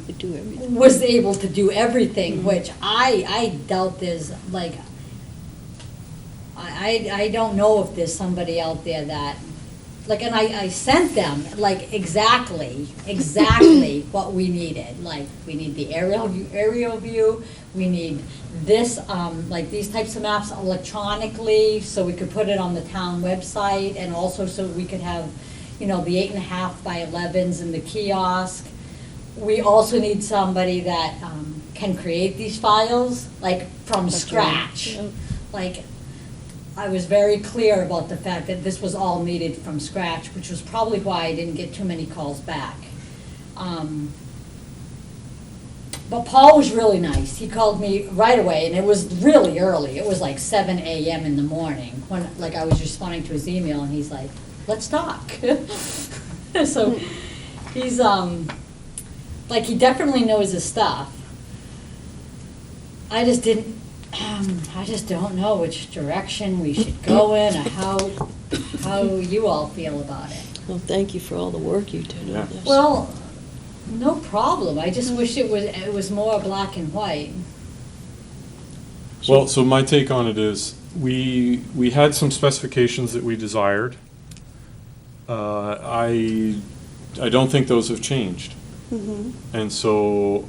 Would do everything. was able to do everything, which I doubt there's, like, I don't know if there's somebody out there that, like, and I sent them, like, exactly what we needed. Like, we need the aerial view, we need this, like, these types of maps electronically, so we could put it on the town website, and also so we could have, you know, the 8.5 by 11s in the kiosk. We also need somebody that can create these files, like, from scratch. Yep. Like, I was very clear about the fact that this was all needed from scratch, which was probably why I didn't get too many calls back. But Paul was really nice. He called me right away, and it was really early. It was like 7 a.m. in the morning, when, like, I was responding to his email, and he's like, let's talk. So he's, like, he definitely knows his stuff. I just don't know which direction we should go in, or how you all feel about it. Well, thank you for all the work you did on this. Well, no problem. I just wish it was more black and white. Well, so my take on it is, we had some specifications that we desired. I don't think those have changed. And so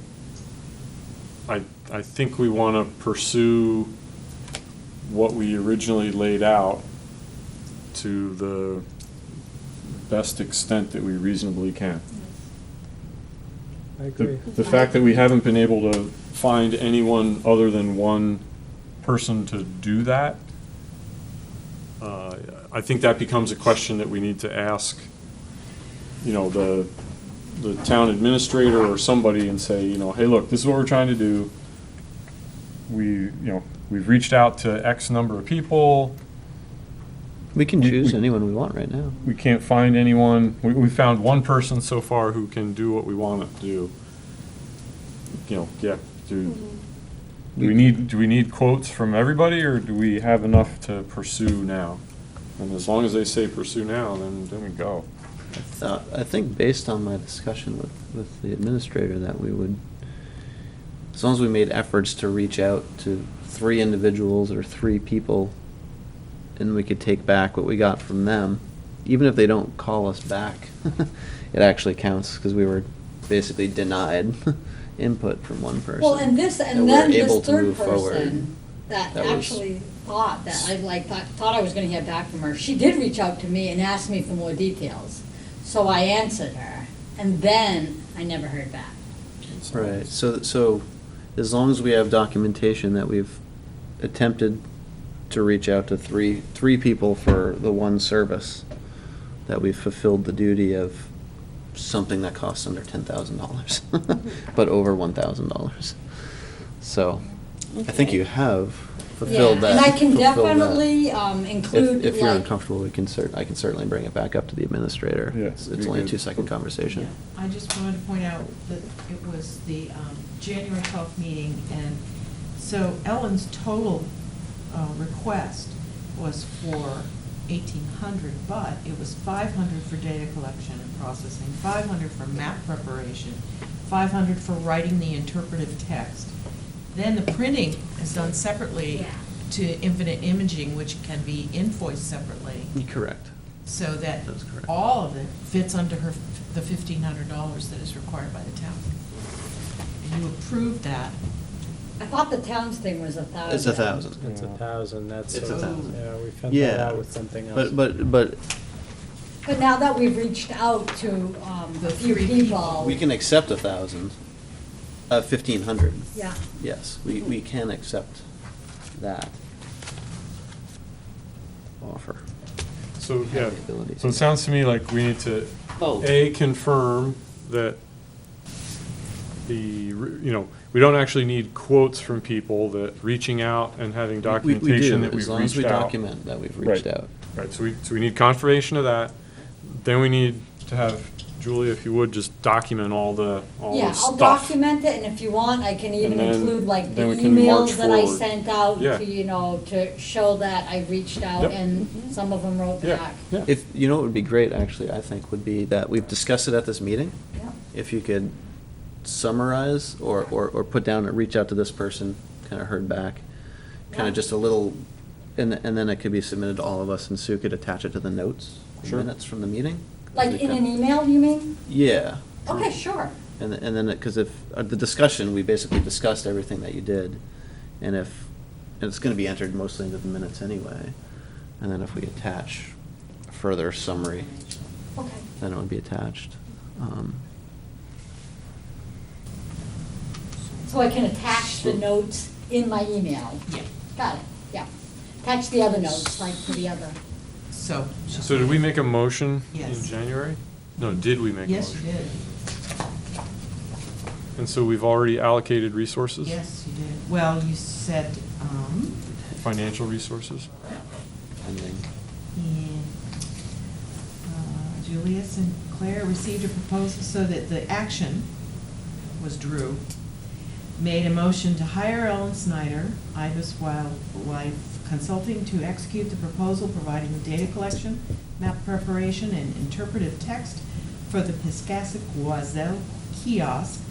I think we want to pursue what we originally laid out to the best extent that we reasonably can. I agree. The fact that we haven't been able to find anyone other than one person to do that, I think that becomes a question that we need to ask, you know, the town administrator or somebody, and say, you know, hey, look, this is what we're trying to do. We've reached out to X number of people. We can choose anyone we want right now. We can't find anyone. We found one person so far who can do what we want to do. You know, yeah. Do we need quotes from everybody, or do we have enough to pursue now? And as long as they say pursue now, then we go. I think based on my discussion with the administrator, that we would, as long as we made efforts to reach out to 3 individuals or 3 people, and we could take back what we got from them, even if they don't call us back, it actually counts, because we were basically denied input from one person. Well, and then we're this able to third move forward. person that That was- actually thought that thought I was going to hear back from her. She did reach out to me and ask me for more details, so I answered her, and then I never heard back. Right, so as long as we have documentation that we've attempted to reach out to three people for the one service, that we've fulfilled the duty of something that costs under $10,000, but over $1,000. So I think you have fulfilled that. And I can fulfilled that. definitely include, If you're like, uncomfortable, I can certainly bring it back up to the administrator. Yeah, It's be only a good. 2-second conversation. I just wanted to point out that it was the January 12th meeting, and so Ellen's total request was for 1,800, but it was 500 for data collection and processing, 500 for map preparation, 500 for writing the interpretive text. Then the printing is done separately to Infinite Imaging, which can be invoiced separately, Correct. so that That's correct. all of it fits under the $1,500 that is required by the town. And you approved that. I thought the town's thing was 1,000. It's 1,000. It's 1,000, that's. It's 1,000. Yeah, we found Yeah. that out with something else. But But now that we've reached out to The a few 3 people. we can accept 1,000, 1,500. Yeah. Yes, we can accept that offer. So, Have yeah, the ability so it to. sounds to me like we need to, Oh. confirm that you know, we don't actually need quotes from people, that reaching out and having documentation that we've as long as we reached out. document that we've reached Right. out. Right, so we need confirmation of that. Then we need to have, Julia, if you would, just document all the Yeah, stuff. I'll document it, and if you want, I can even And then- include like the then we can march emails that I forward. sent out Yeah. to, to show that I reached out, Yep. and some of them wrote Yeah, back. yeah. If, you know what would be great, actually, I think, would be that we've discussed it at this meeting. Yeah. If you could summarize or put down, reach out to this person, kind of heard back, kind Yeah. of just a little, and then it could be submitted to all of us, and Sue could attach it to the notes, the Sure. minutes from the meeting. Like in an email, you mean? Yeah. Okay, sure. And then, because if, the discussion, we basically discussed everything that you did, and and it's gonna be entered mostly into the minutes anyway, and then if we attach further summary, Okay. then it would be attached. So I can attach the notes in my email? Yeah. Got it, yeah. Attach the other notes, like to the other. So. So did we make a motion in Yes. January? No, did we make a motion? Yes, you did. And so we've already allocated resources? Yes, you did. Well, you said, Financial resources? Pending. and Julia Sinclair received a proposal so that the action was Drew, made a motion to hire Ellen Snyder, Ibis Wildlife Consulting, to execute the proposal providing the data collection, map preparation, and interpretive text for the Piscassic Oiselle kiosk,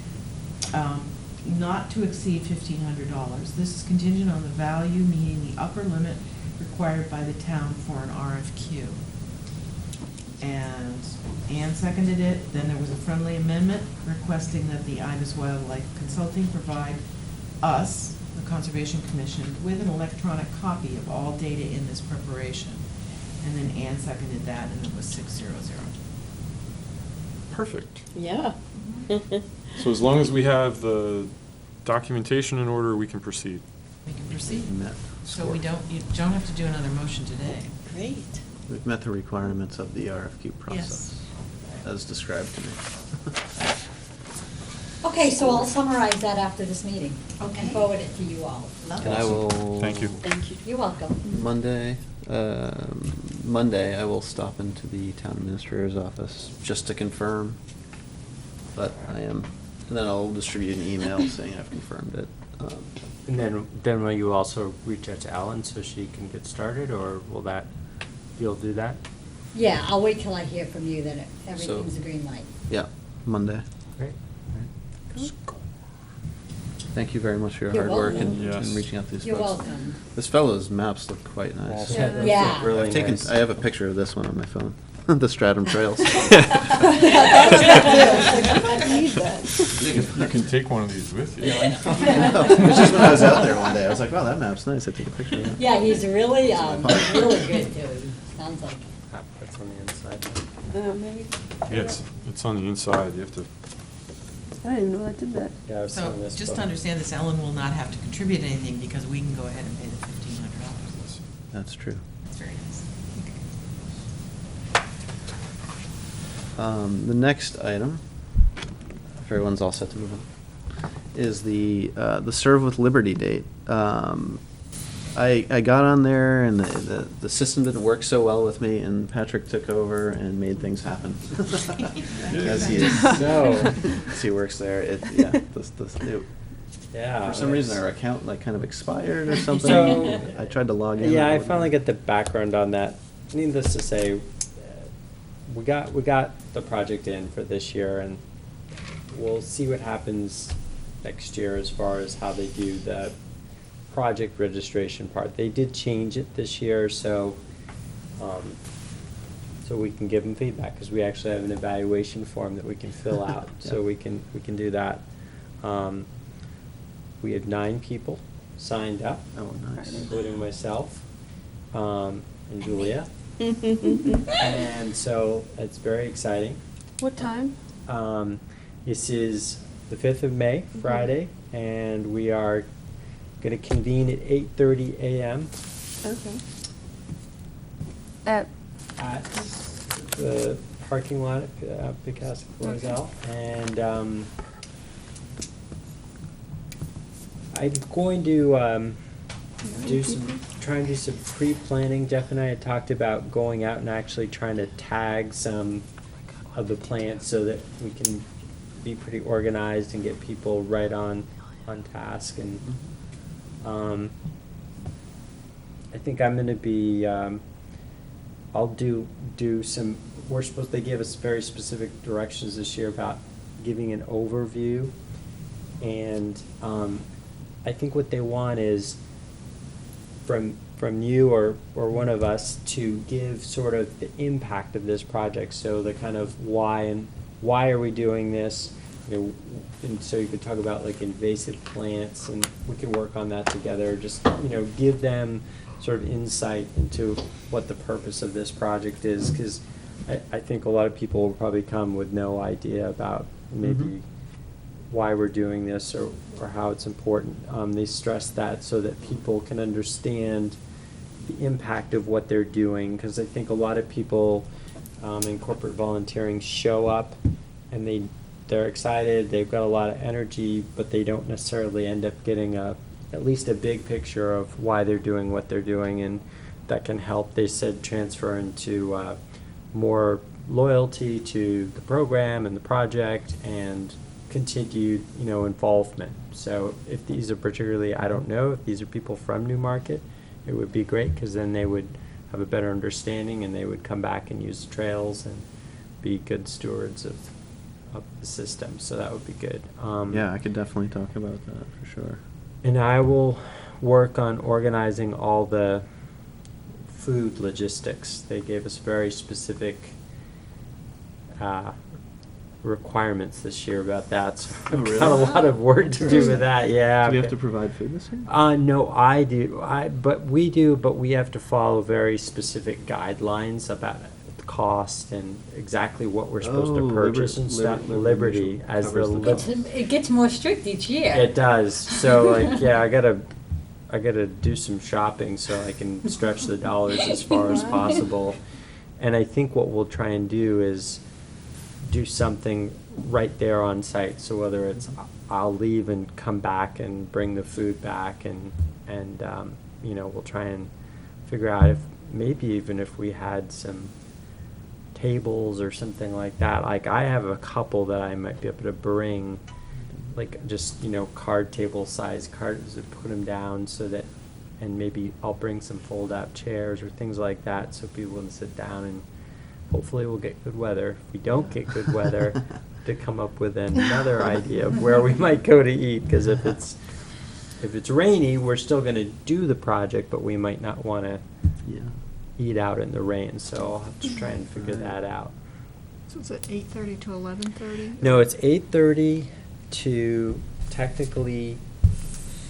not to exceed $1,500. This is contingent on the value meeting the upper limit required by the town for an RFQ. And Ann seconded it. Then there was a friendly amendment requesting that the Ibis Wildlife Consulting provide us, the Conservation Commission, with an electronic copy of all data in this preparation. And then Ann seconded that, and it was 600. Perfect. Yeah. So as long as we have the documentation in order, we can proceed. We can proceed. Met. So you don't have to do another motion today. Great. We've met the requirements of the RFQ process, as described to me. Okay, so I'll summarize that after this meeting. Okay. And forward it to you all. Love And I it. will. Thank you. Thank you. You're welcome. Monday, I will stop into the town administrator's office just to confirm, but I am, and then I'll distribute an email saying I've confirmed it. And then will you also reach out to Ellen so she can get started, or will that, you'll do that? Yeah, I'll wait till I hear from you that everything's a So- green light. Yeah, Monday. Great. Thank you very much for your You're hard work welcome. and Yes. reaching out to these You're folks. welcome. This fellow's maps look quite nice. Yeah. Yeah. Really I've taken, nice. I have a picture of this one on my phone, the Stratham Trails. I need that. You can take one of these with you. I know. It's just when I was out there one day, I was like, wow, that map's nice, I took a picture of it. Yeah, he's really, pocket. really good too. Sounds like. That's on the inside. Maybe. Yeah, it's on the inside, you have to, I didn't even know I did that. Yeah, I've So seen this. just to book. understand this, Ellen will not have to contribute anything because we can go ahead and pay the $1,500. That's true. That's very nice. The next item, if everyone's all set to move on, is the Serve with Liberty date. I got on there and the system didn't work so well with me, and Patrick took over and made things happen. As he is. No. As he works there, Yeah. for some reason our account like kind of expired or something. So- I tried to log in. Yeah, I and it finally wouldn't. get the background on that. Needless to say, we got the project in for this year, and we'll see what happens next year as far as how they do the project registration part. They did change it this year, so we can give them feedback, because we actually have an evaluation form that we can fill out, so Yeah. we can do that. We had 9 people signed up, Oh, nice. including myself, and Julia. And so it's very exciting. What time? This is the 5th of May, Friday, and we are going to convene at 8:30 a.m. Okay. At at the parking lot at Picasso Florzel. And I'm going to try and do some pre-planning. Jeff and I had talked about going out and actually trying to tag some of the plants so that we can be pretty organized and get people right on task. And I think I'm going to be. I'll do some. They gave us very specific directions this year about giving an overview, and I think what they want is from you or one of us to give sort of the impact of this project. So the kind of why are we doing this? And so you could talk about like invasive plants, and we can work on that together. Just give them sort of insight into what the purpose of this project is, because I think a lot of people will probably come with no idea about maybe why we're doing this or how it's important. They stress that so that people can understand the impact of what they're doing, because I think a lot of people in corporate volunteering show up and they're excited, they've got a lot of energy, but they don't necessarily end up getting at least a big picture of why they're doing what they're doing, and that can help, they said, transfer into more loyalty to the program and the project and continued involvement. So if these are particularly, I don't know, if these are people from Newmarket, it would be great, because then they would have a better understanding and they would come back and use the trails and be good stewards of the system. So that would be good. Yeah, I could definitely talk about that for sure. And I will work on organizing all the food logistics. They gave us very specific requirements this year about that. So I've got a lot of work to do with that. Yeah. Do we have to provide food this year? No, I do. But we have to follow very specific guidelines about the cost and exactly what we're supposed to purchase and stuff. Liberty as the It gets more strict each year. It does. So I gotta do some shopping so I can stretch the dollars as far as possible. And I think what we'll try and do is do something right there on site. So whether it's I'll leave and come back and bring the food back, and we'll try and figure out if maybe even if we had some tables or something like that. Like I have a couple that I might be able to bring, like just card table size cards, and put them down so that, and maybe I'll bring some fold out chairs or things like that so people can sit down, and hopefully we'll get good weather. If we don't get good weather, to come up with another idea of where we might go to eat, because if it's rainy, we're still going to do the project, but we might not want to eat out in the rain, so I'll have to try and figure that out. So it's at 8:30 to 11:30? No, it's 8:30 to technically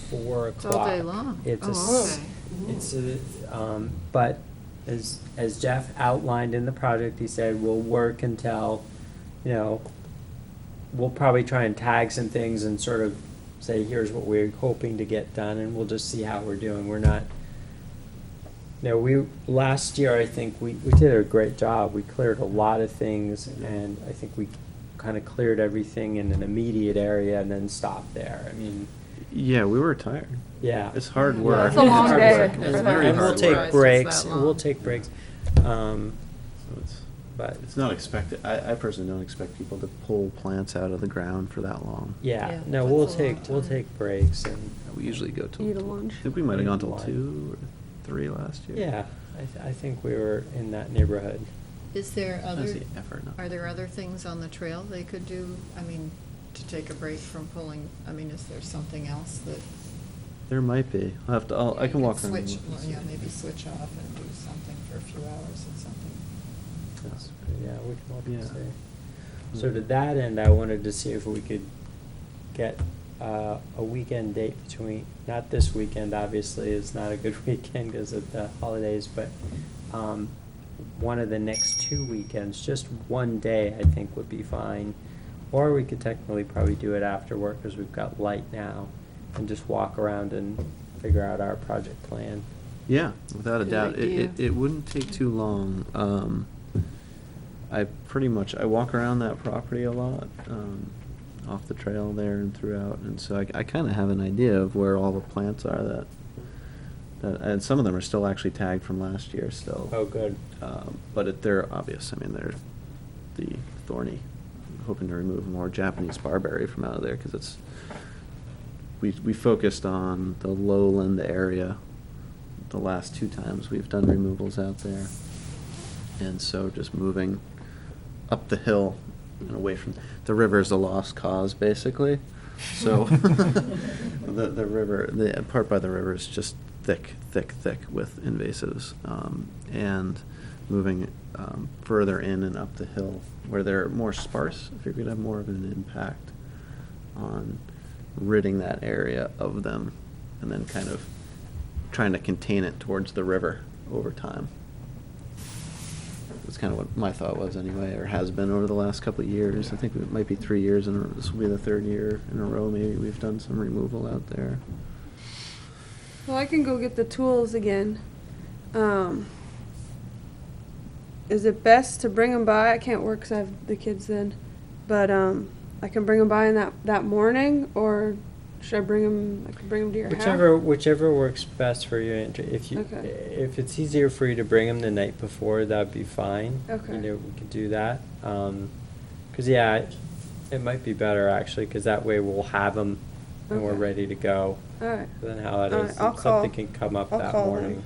4 o'clock. It's all day long? But as Jeff outlined in the project, he said we'll work until, we'll probably try and tag some things and sort of say, here's what we're hoping to get done, and we'll just see how we're doing. We're not, last year I think we did a great job. We cleared a lot of things, and I think we kind of cleared everything in an immediate area and then stopped there. I mean, yeah, we were tired. Yeah, it's hard work. It's a long day. It's very and hard we'll take work. breaks. We'll take breaks. But it's not expected. I personally don't expect people to pull plants out of the ground for that long. Yeah, no, we'll take breaks, and we usually go till eat a lunch. I think we might have gone till 2 or 3 last year. Yeah, I think we were in that neighborhood. Is there That's the effort, not are there other things on the trail they could do? I mean, to take a break from pulling, is there something else that? There might be. I can walk around. Switch, maybe switch off and do something for a few hours and something. Yeah, we can look and see. So to that end, I wanted to see if we could get a weekend date between, not this weekend, obviously, it's not a good weekend because of the holidays, but one of the next 2 weekends, just one day, I think would be fine. Or we could technically probably do it after work because we've got light now, and just walk around and figure out our project plan. Yeah, without a Good doubt. idea. It wouldn't take too long. I walk around that property a lot. off the trail there and throughout, and so I kind of have an idea of where all the plants are and some of them are still actually tagged from last year still. Oh, good. But they're obvious. I mean, they're the thorny. I'm hoping to remove more Japanese barberry from out of there because we focused on the lowland area the last 2 times we've done removals out there, and so just moving up the hill and away from the river is a lost cause basically. So the river, the part by the river is just thick with invasives, and moving further in and up the hill where they're more sparse, I figured it'd have more of an impact on ridding that area of them, and then kind of trying to contain it towards the river over time. That's kind of what my thought was anyway, or has been over the last couple of years. I think it might be 3 years in a row. This will be the 3rd year in a row maybe we've done some removal out there. Well, I can go get the tools again. Is it best to bring them by? I can't work 'cause I have the kids then, but I can bring them by in that morning, or should I bring them? I can bring them to your house. Whichever works best for you. If if it's easier for you to bring them the night before, that'd be fine. Okay. You know, we could do that. 'Cause yeah, it might be better actually, 'cause that way we'll have them and we're Okay. ready to go. All right. Then how it All is, right, I'll something call. can come up I'll that call morning. them.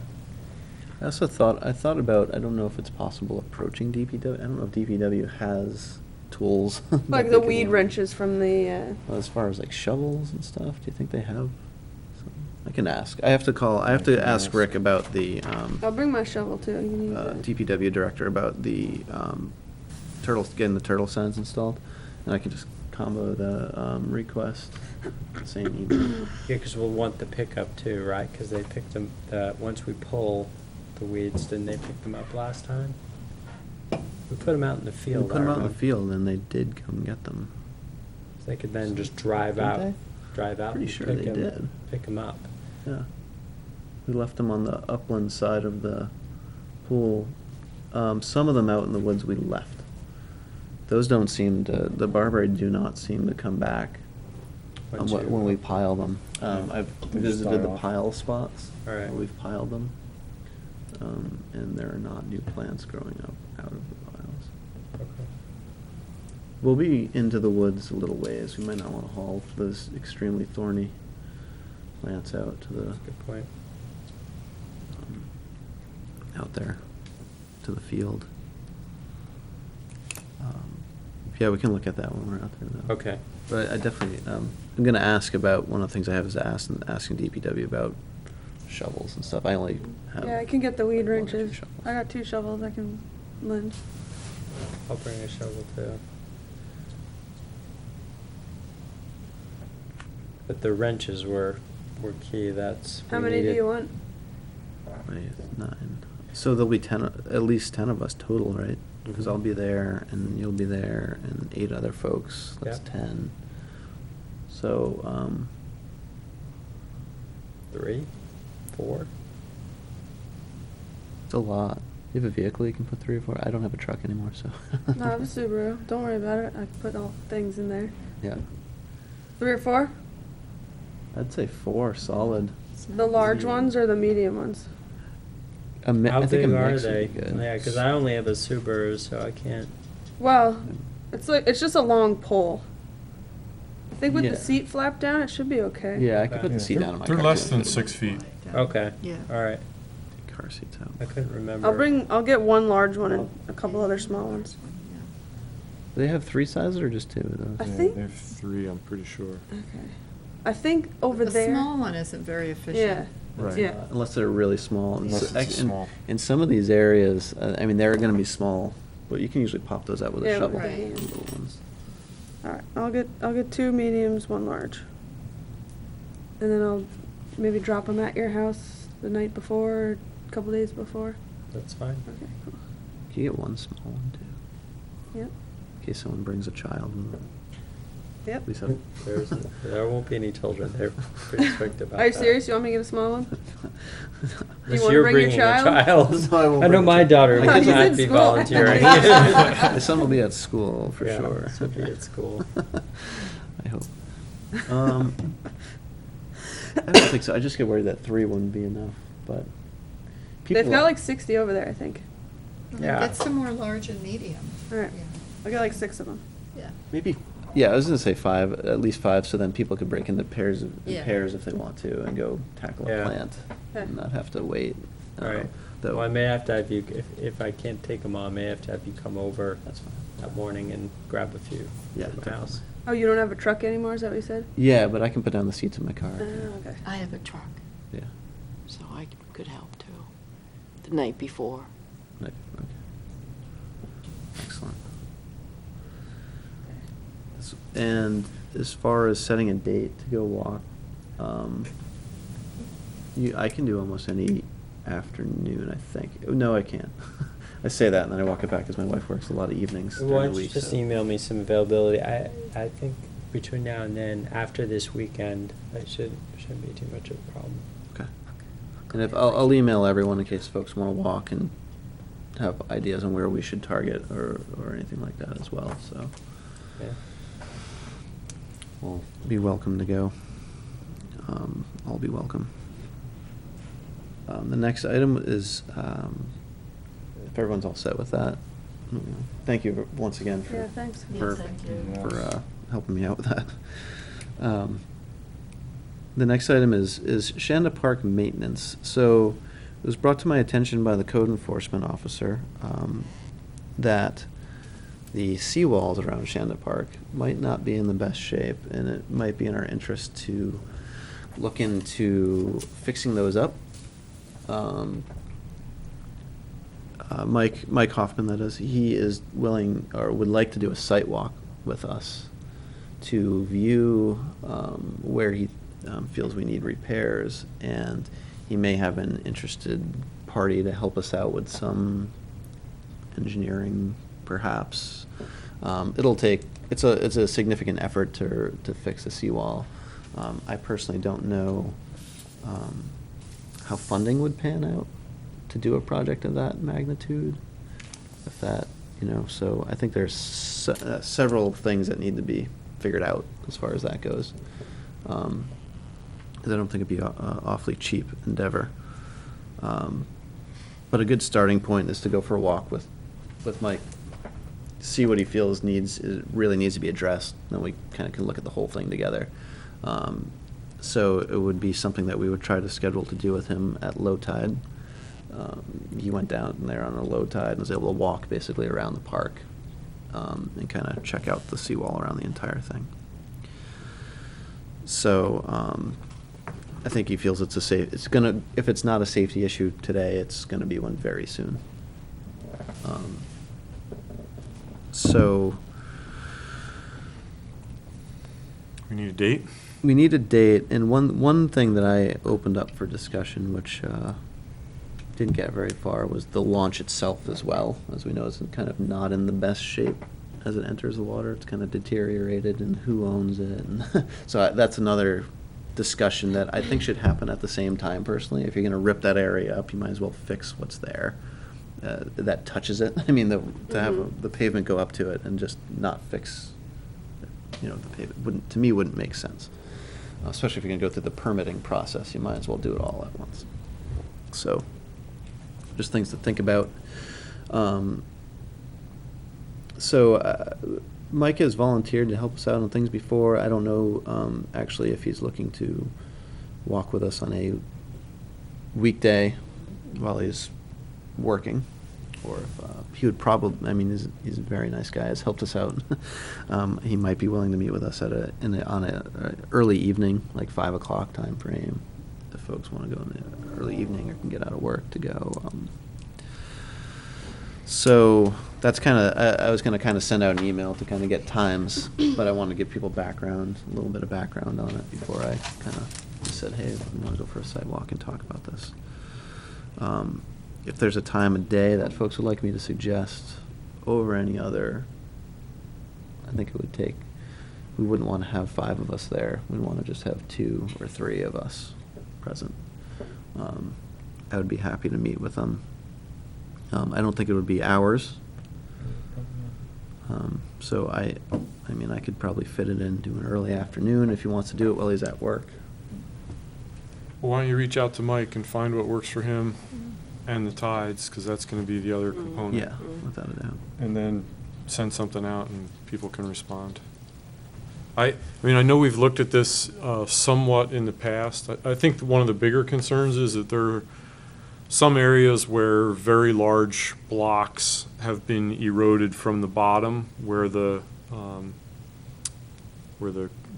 I also thought about, I don't know if it's possible approaching DPW. I don't know if DPW has tools. that Like they the could weed use. wrenches from the. Well, as far as like shovels and stuff, do you think they have some? I can ask. I have to ask Rick about the I'll bring my shovel too. You can use it. DPW director about the getting the turtle signs installed, and I can just combo the request, same email. Yeah, 'cause we'll want the pickup too, right? 'Cause they pick them, once we pull the weeds, didn't they pick them up last time? We put them out in the We field. put them I out in the remember. field, and they did come get them. They could then just drive Did out, they? and Pretty sure pick they 'em- did. Pick them up. Yeah. We left them on the upland side of the pool. Some of them out in the woods we left. Those don't seem to, the barberry do not seem to come back when we pile them. I've visited the pile spots. All right. Where we've piled them. And there are not new plants growing up out of the piles. Okay. We'll be into the woods a little ways. We might not want to haul those extremely thorny plants out to the, Good point. out there, to the field. Yeah, we can look at that when we're out there though. Okay. But I definitely, I'm gonna ask about, one of the things I have is asking DPW about shovels and stuff. I only have. Yeah, I can get the weed 1 or 2 wrenches. shovels. I got 2 shovels I can lend. I'll bring a shovel too. But the wrenches were key, that's. How we many do needed- you want? Wait, 9. So there'll be 10, at least 10 of us total, right? Because Mhm. I'll be there, and you'll be there, and 8 other folks. That's Yeah. 10. So, 3, 4? it's a lot. You have a vehicle you can put 3 or 4? I don't have a truck anymore, so. No, I have a Subaru. Don't worry about it. I can put all things in there. Yeah. 3 or 4? I'd say 4, solid. The large ones or the medium ones? A mi- How I think a big are mix would they? be good. Yeah, 'cause I only have a Subaru, so I can't. Well, it's just a long pole. I think with Yeah. the seat flap down, it should be okay. Yeah, I could put Yeah, the seat down in my car. They're less too. than 6 feet. Okay. Yeah. All right. Take car seats out. I couldn't remember. I'll get 1 large one and a couple other small ones. Do they have 3 sizes or just 2 of those? I think- They have 3, I'm pretty sure. Okay. I think over The there. small one isn't very efficient. Yeah. Right. Yeah. Unless they're really small. And Unless so- it's and- small. In some of these areas, I mean, they're gonna be small, but you can usually pop those out with a Yeah, with shovel. the hand. the little ones. All right, I'll get 2 mediums, 1 large. And then I'll maybe drop them at your house the night before, or a couple days before. That's fine. Okay, cool. Can you get 1 small one too? Yep. In case someone brings a child with them. Yep. At least have- There won't be any children. They're pretty strict about that. Are you serious? You want me to get a small one? Unless wanna you're bring your bringing a child? No, I won't I know bring a my child. daughter I would could- not He's be in school. volunteering. My son will be at school, for Yeah, sure. he'll be at school. I hope. I don't think so. I just get worried that 3 wouldn't be enough, but people. They've got like 60 over there, I think. Yeah. Get some more large and medium. All right. Yeah. I got like 6 of them. Yeah. Maybe, yeah, I was gonna say 5, at least 5, so then people could break into pairs Yeah. if they want to and go tackle a Yeah. plant Okay. and not have to wait. Right. Though. Well, I may have to have you, if I can't take them all, I may have to have you come over That's fine. that morning and grab a few Yeah, at my definitely. house. Oh, you don't have a truck anymore, is that what you said? Yeah, but I can put down the seats in my car. Oh, okay. I have a truck, Yeah. so I could help too. The night before. Right, okay. Excellent. And as far as setting a date to go walk, I can do almost any afternoon, I think. No, I can't. I say that and then I walk it back because my wife works a lot of evenings Why during the don't you week. just so- email me some availability? I think between now and then, after this weekend, I shouldn't be too much of a problem. Okay. And if, I'll email everyone in case folks want to walk and have ideas on where we should target or anything like that as well, so. Yeah. Well, be welcome to go. I'll be welcome. The next item is, if everyone's all set with that, thank you once again for. Yeah, thanks. For, Yes, thank you. for helping me out with that. The next item is Shanda Park maintenance. So it was brought to my attention by the code enforcement officer that the seawalls around Shanda Park might not be in the best shape, and it might be in our interest to look into fixing those up. Mike Hoffman, that is, he is willing or would like to do a site walk with us to view where he feels we need repairs, and he may have an interested party to help us out with some engineering, perhaps. It's a significant effort to fix a seawall. I personally don't know how funding would pan out to do a project of that magnitude. If that, so I think there's several things that need to be figured out as far as that goes. 'Cause I don't think it'd be an awfully cheap endeavor. But a good starting point is to go for a walk with Mike, see what he feels really needs to be addressed, then we kind of can look at the whole thing together. So it would be something that we would try to schedule to do with him at low tide. He went down there on a low tide and was able to walk basically around the park and kind of check out the seawall around the entire thing. So I think he feels if it's not a safety issue today, it's gonna be one very soon. So We need a date? we need a date, and one thing that I opened up for discussion, which didn't get very far, was the launch itself as well. As we know, it's kind of not in the best shape as it enters the water. It's kind of deteriorated, and who owns it. And so that's another discussion that I think should happen at the same time, personally. If you're going to rip that area up, you might as well fix what's there that touches it. I mean, to have the pavement go up to it and just not fix, the pavement, to me, wouldn't make sense. Especially if you're going to go through the permitting process, you might as well do it all at once. So, just things to think about. Mike has volunteered to help us out on things before. I don't know, actually, if he's looking to walk with us on a weekday while he's working, or if he would probably, he's a very nice guy, has helped us out. He might be willing to meet with us on a early evening, like 5 o'clock time frame, if folks want to go in the early evening or can get out of work to go. So that's I was going to kind of send out an email to kind of get times, but I want to give people a little bit of background on it before I kind of said, hey, we want to go for a site walk and talk about this. If there's a time of day that folks would like me to suggest over any other, I think it would take, we wouldn't want to have 5 of us there. We want to just have 2 or 3 of us present. I would be happy to meet with them. I don't think it would be hours. So I I mean, I could probably fit it in, do an early afternoon if he wants to do it while he's at work. Well, why don't you reach out to Mike and find what works for him and the tides, because that's going to be the other component. Yeah, without a doubt. And then send something out and people can respond. I mean, I know we've looked at this somewhat in the past. I think one of the bigger concerns is that there are some areas where very large blocks have been eroded from the bottom, where the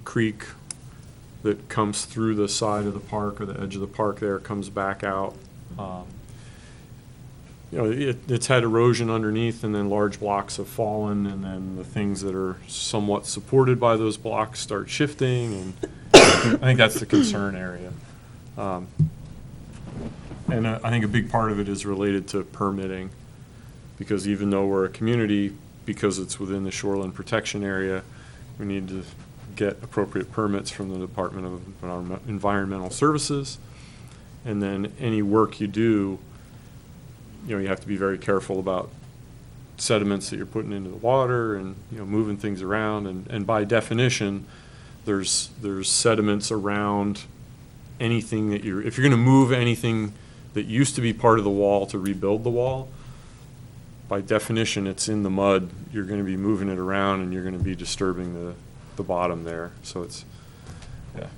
creek that comes through the side of the park or the edge of the park there comes back out. You know, it's had erosion underneath, and then large blocks have fallen, and then the things that are somewhat supported by those blocks start shifting, and I think that's the concern area. And I think a big part of it is related to permitting, because even though we're a community, because it's within the shoreline protection area, we need to get appropriate permits from the Department of Environmental Services. And then any work you do, you know, you have to be very careful about sediments that you're putting into the water and, you know, moving things around. And by definition, there's sediments around anything that if you're going to move anything that used to be part of the wall to rebuild the wall, by definition, it's in the mud. You're going to be moving it around, and you're going to be disturbing the bottom there. So it's a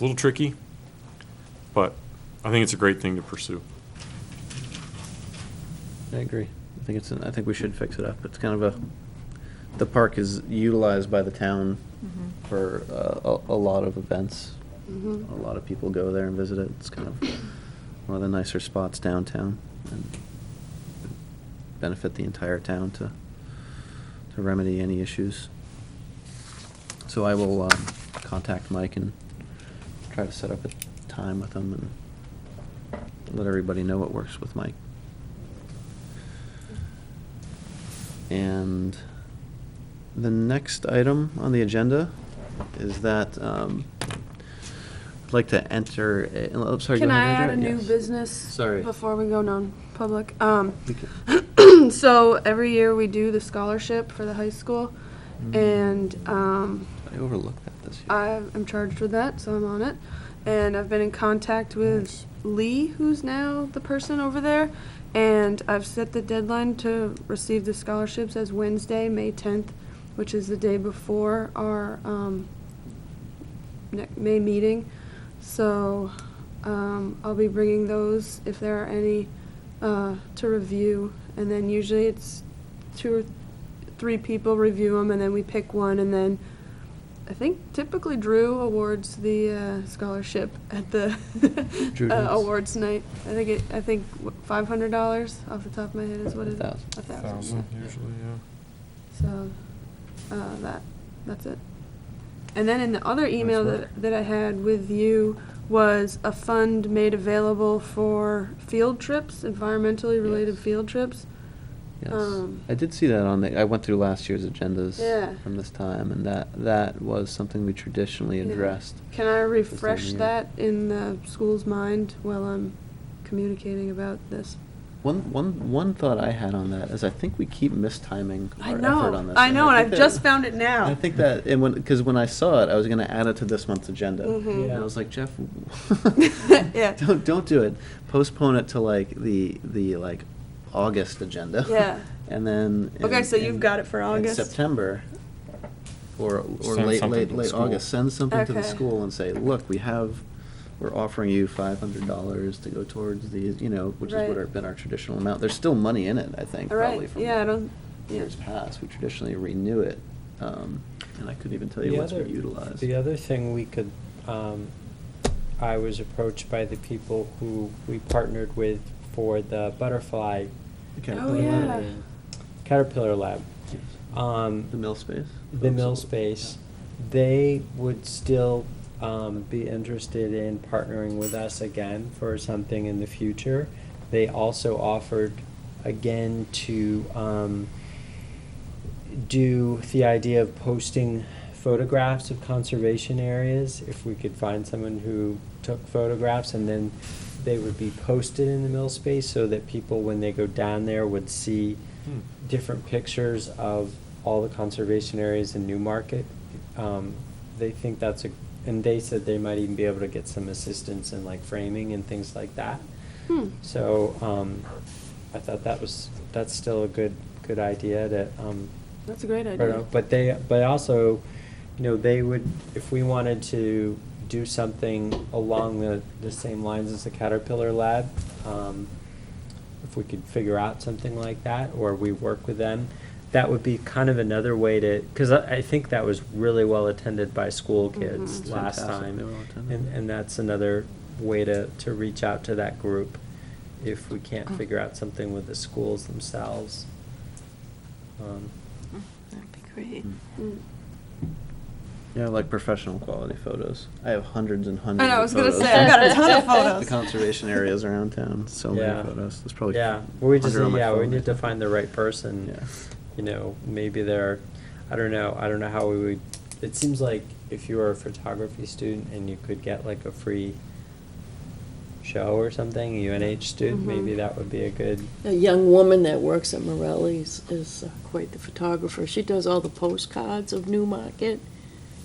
little tricky, but I think it's a great thing to pursue. I agree. I think we should fix it up. It's kind of the park is utilized by the town for a lot of events. A lot of people go there and visit it. It's kind of one of the nicer spots downtown, and benefit the entire town to remedy any issues. So I will contact Mike and try to set up a time with him and let everybody know what works with Mike. And the next item on the agenda is that I'd like to enter. Sorry. Can go I ahead, add a Andrea. new Yes. business? Sorry. Before we go non-public. Okay. So every year we do the scholarship for the high school, and I overlooked that this year. I'm charged with that, so I'm on it. And I've been in contact with Lee, who's now the person over there, and I've set the deadline to receive the scholarships as Wednesday, May 10th, which is the day before our May meeting. So I'll be bringing those, if there are any, to review. And then usually it's 2 or 3 people review them, and then we pick one, and then I think typically Drew awards the scholarship at the Drew does? awards night. I think $500 off the top of my head is what it is. 1,000. 1,000 usually, yeah. So that's it. And then in the other email Nice work. that I had with you was a fund made available for field trips, environmentally related Yes. field trips. Yes, I did see that on I went through last year's agendas Yeah. from this time, and that was something we traditionally Yeah. addressed. Can I time of refresh year. that in the school's mind while I'm communicating about this? One thought I had on that is I think we keep mistiming I our know, effort on this. I know, and think I've that- just found it now. I think that, and because when I saw it, I was going to add it to this month's agenda, Mhm. and I was like, Jeff, Yeah. don't do it. Postpone it to like the like August agenda. Yeah. And then. Okay, so you've got it for in August? September, or Send late something to the school. August. Send something to the Okay. school and say, look, we're offering you $500 to go towards these, which is Right. what been our traditional amount. There's still money in it, I think, All probably right, from yeah, I don't, yeah. years past. We traditionally renew it, and I couldn't even tell you what's been utilized. The other thing we could, I was approached by the people who we partnered with for the butterfly Oh, yeah. Caterpillar Lab. The mill space? The mill space, they would still be interested in partnering with us again for something in the future. They also offered again to do the idea of posting photographs of conservation areas, if we could find someone who took photographs, and then they would be posted in the mill space so that people, when they go down there, would see different pictures of all the conservation areas in Newmarket. They think that's and they said they might even be able to get some assistance in like framing and things like that. So, I thought that's still a good idea to, That's a great idea. but also, they would, if we wanted to do something along the same lines as the Caterpillar Lab, if we could figure out something like that, or we work with them, that would be kind of another way to, because I think that was really well attended by school kids last Fantastic. time. They were well attended. And that's another way to reach out to that group if we can't figure out something with the schools themselves. That'd be great. Yeah, like professional quality photos. I have hundreds and hundreds I know, I of was gonna photos. say, I've got a ton of The photos. conservation areas around town, so Yeah. many photos. There's probably Yeah, well, we just, 100 on my we phone. need to find the right person. Yeah. Maybe I don't know how we would, it seems like if you were a photography student and you could get like a free show or something, a UNH student, maybe that would be a good, A young woman that works at Morelli's is quite the photographer. She does all the postcards of Newmarket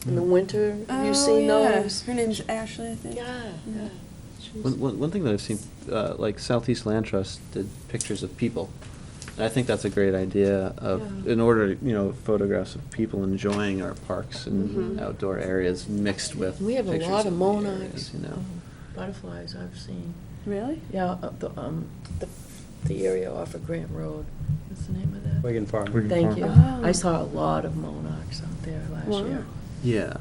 in the winter. Have you seen those? Her name's Ashley, I think. Yeah, yeah. One thing that I've seen, like Southeast Land Trust did pictures of people. And I think that's a great idea of, in order, photographs of people enjoying our parks and outdoor areas mixed with We have a pictures lot of the monarchs, areas, butterflies I've seen. Really? Yeah, the area off of Grant Road. What's the name of that? Wigan Farm. Wigan Thank you. Farm. I saw a lot of monarchs out there last Wow. year. Yeah.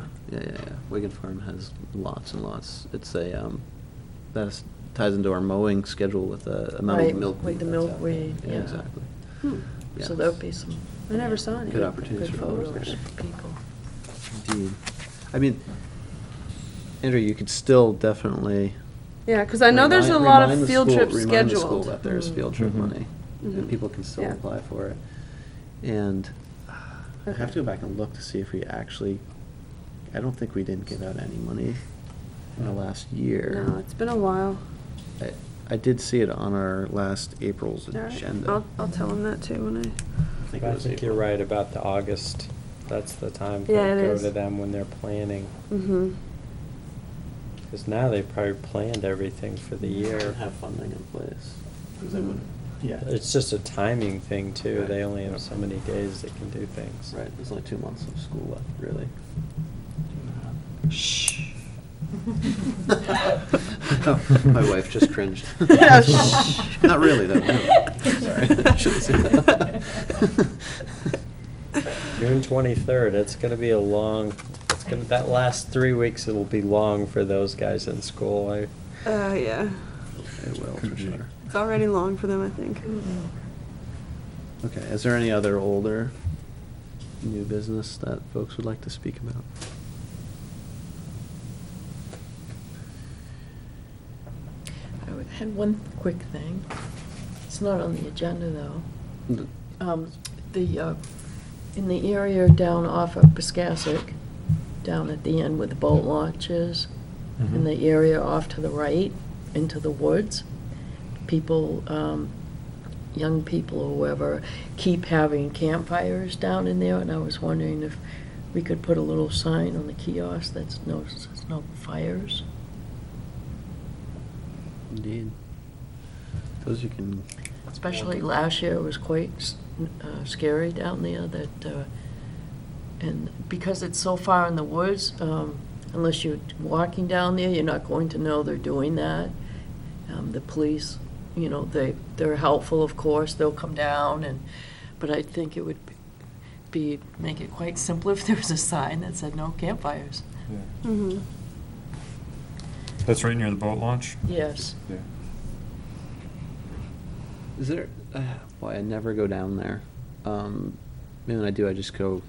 Wigan Farm has lots and lots. It's that ties into our mowing schedule with the amount Right, of milkweed. with the that's out there. milkweed, yeah. Exactly. So Yes. there'll be some. I never saw any. Good opportunities Good for photos photos. for people. Indeed. I mean, Andrew, you could still definitely. Yeah, because I know there's a lot of field trips Remind the school scheduled. that there's field trip Mhm. money, and people can still Yeah. apply for it. And I have to go back and look to see if we actually, I don't think we didn't give out any money in the last year. No, it's been a while. I did see it on our last April's All right. agenda. I'll tell him that too when I. I think it I was think you're April. right about the August. That's the time to Yeah, it go is. to them when they're planning. Mm-hmm. Because now they've probably planned everything for the year. Have funding in place. 'Cause they wouldn't- Yeah, it's just a timing thing too. Right. They only have so many days they can do things. Right, there's only 2 months of school left, really. Shh. My wife just cringed. Shh. Not really, though. No. Sorry, I shouldn't say that. June 23rd, it's gonna be that last 3 weeks, it'll be long for those guys in school. Yeah. It will, for sure. It's already long for them, I think. Okay, is there any other older new business that folks would like to speak about? I had one quick thing. It's not on the agenda, though. In the area down off of Piscassic, down at the end where the boat launch is, in the area off to the right, into the woods, people, young people or whoever, keep having campfires down in there, and I was wondering if we could put a little sign on the kiosk that says no fires. Indeed. Those you can. Especially last year, it was quite scary down there that, and because it's so far in the woods, unless you're walking down there, you're not going to know they're doing that. The police, they're helpful, of course, they'll come down, but I think it would make it quite simple if there was a sign that said no campfires. Mm-hmm. That's right near the boat launch? Yes. Yeah. Is there? Boy, I never go down there. Maybe when I do, I just go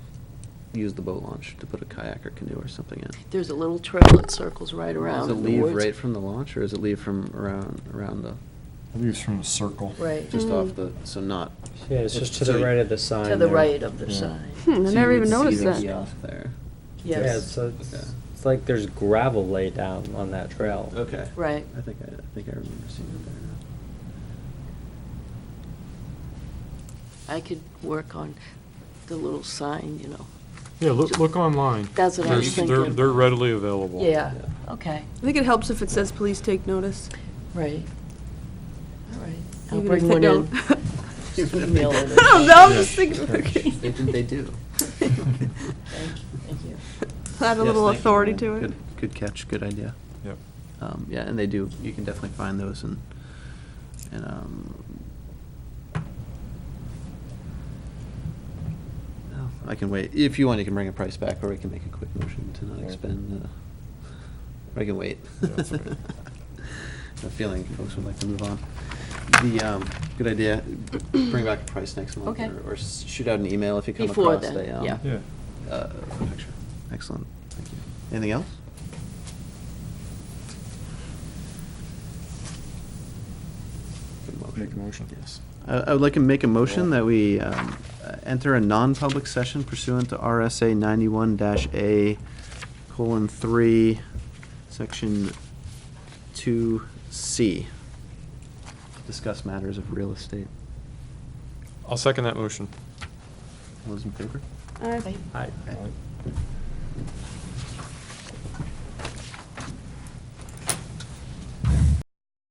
use the boat launch to put a kayak or canoe or something in. There's a little trail that circles right around Does it in the leave woods. right from the launch, or does it leave from around the? I believe it's from the circle. Right. Just off the, so not. Yeah, it's just to so the you- right of the sign. To the there. right of the Yeah. sign. I so you never would even see noticed the that. kiosk there. Yeah, Yes. so Okay. it's like there's gravel laid down on that trail. Okay. Right. I think I remember seeing it there. I could work on the little sign, you know. Yeah, look online. That's what I was thinking. They're readily available. Yeah, okay, I think it helps if it says, please take notice. right. All right. I'll Even bring if they one in. don't. Just email it. I don't know, I'm just thinking, okay. They do. Thank you. Add a Yes, little thank you. authority to it. Good catch, good idea. Yep. Yeah, and they do, you can definitely find those and, oh, I can wait. If you want, you can bring a price back, or we can make a quick motion to not expend, I can wait. Yeah, that's all right. I have a feeling folks would like to move on. Good idea, bring back a price next month. Okay. Or shoot out an email if you come Before across then, a, yeah. Yeah. picture. Excellent, thank you. Anything else? Make a motion. Yes. I would like to make a motion that we enter a non-public session pursuant to RSA 91-A:3, Section 2C. Discuss matters of real estate. I'll second that motion. All those in favor? Aye. Hi. Aye.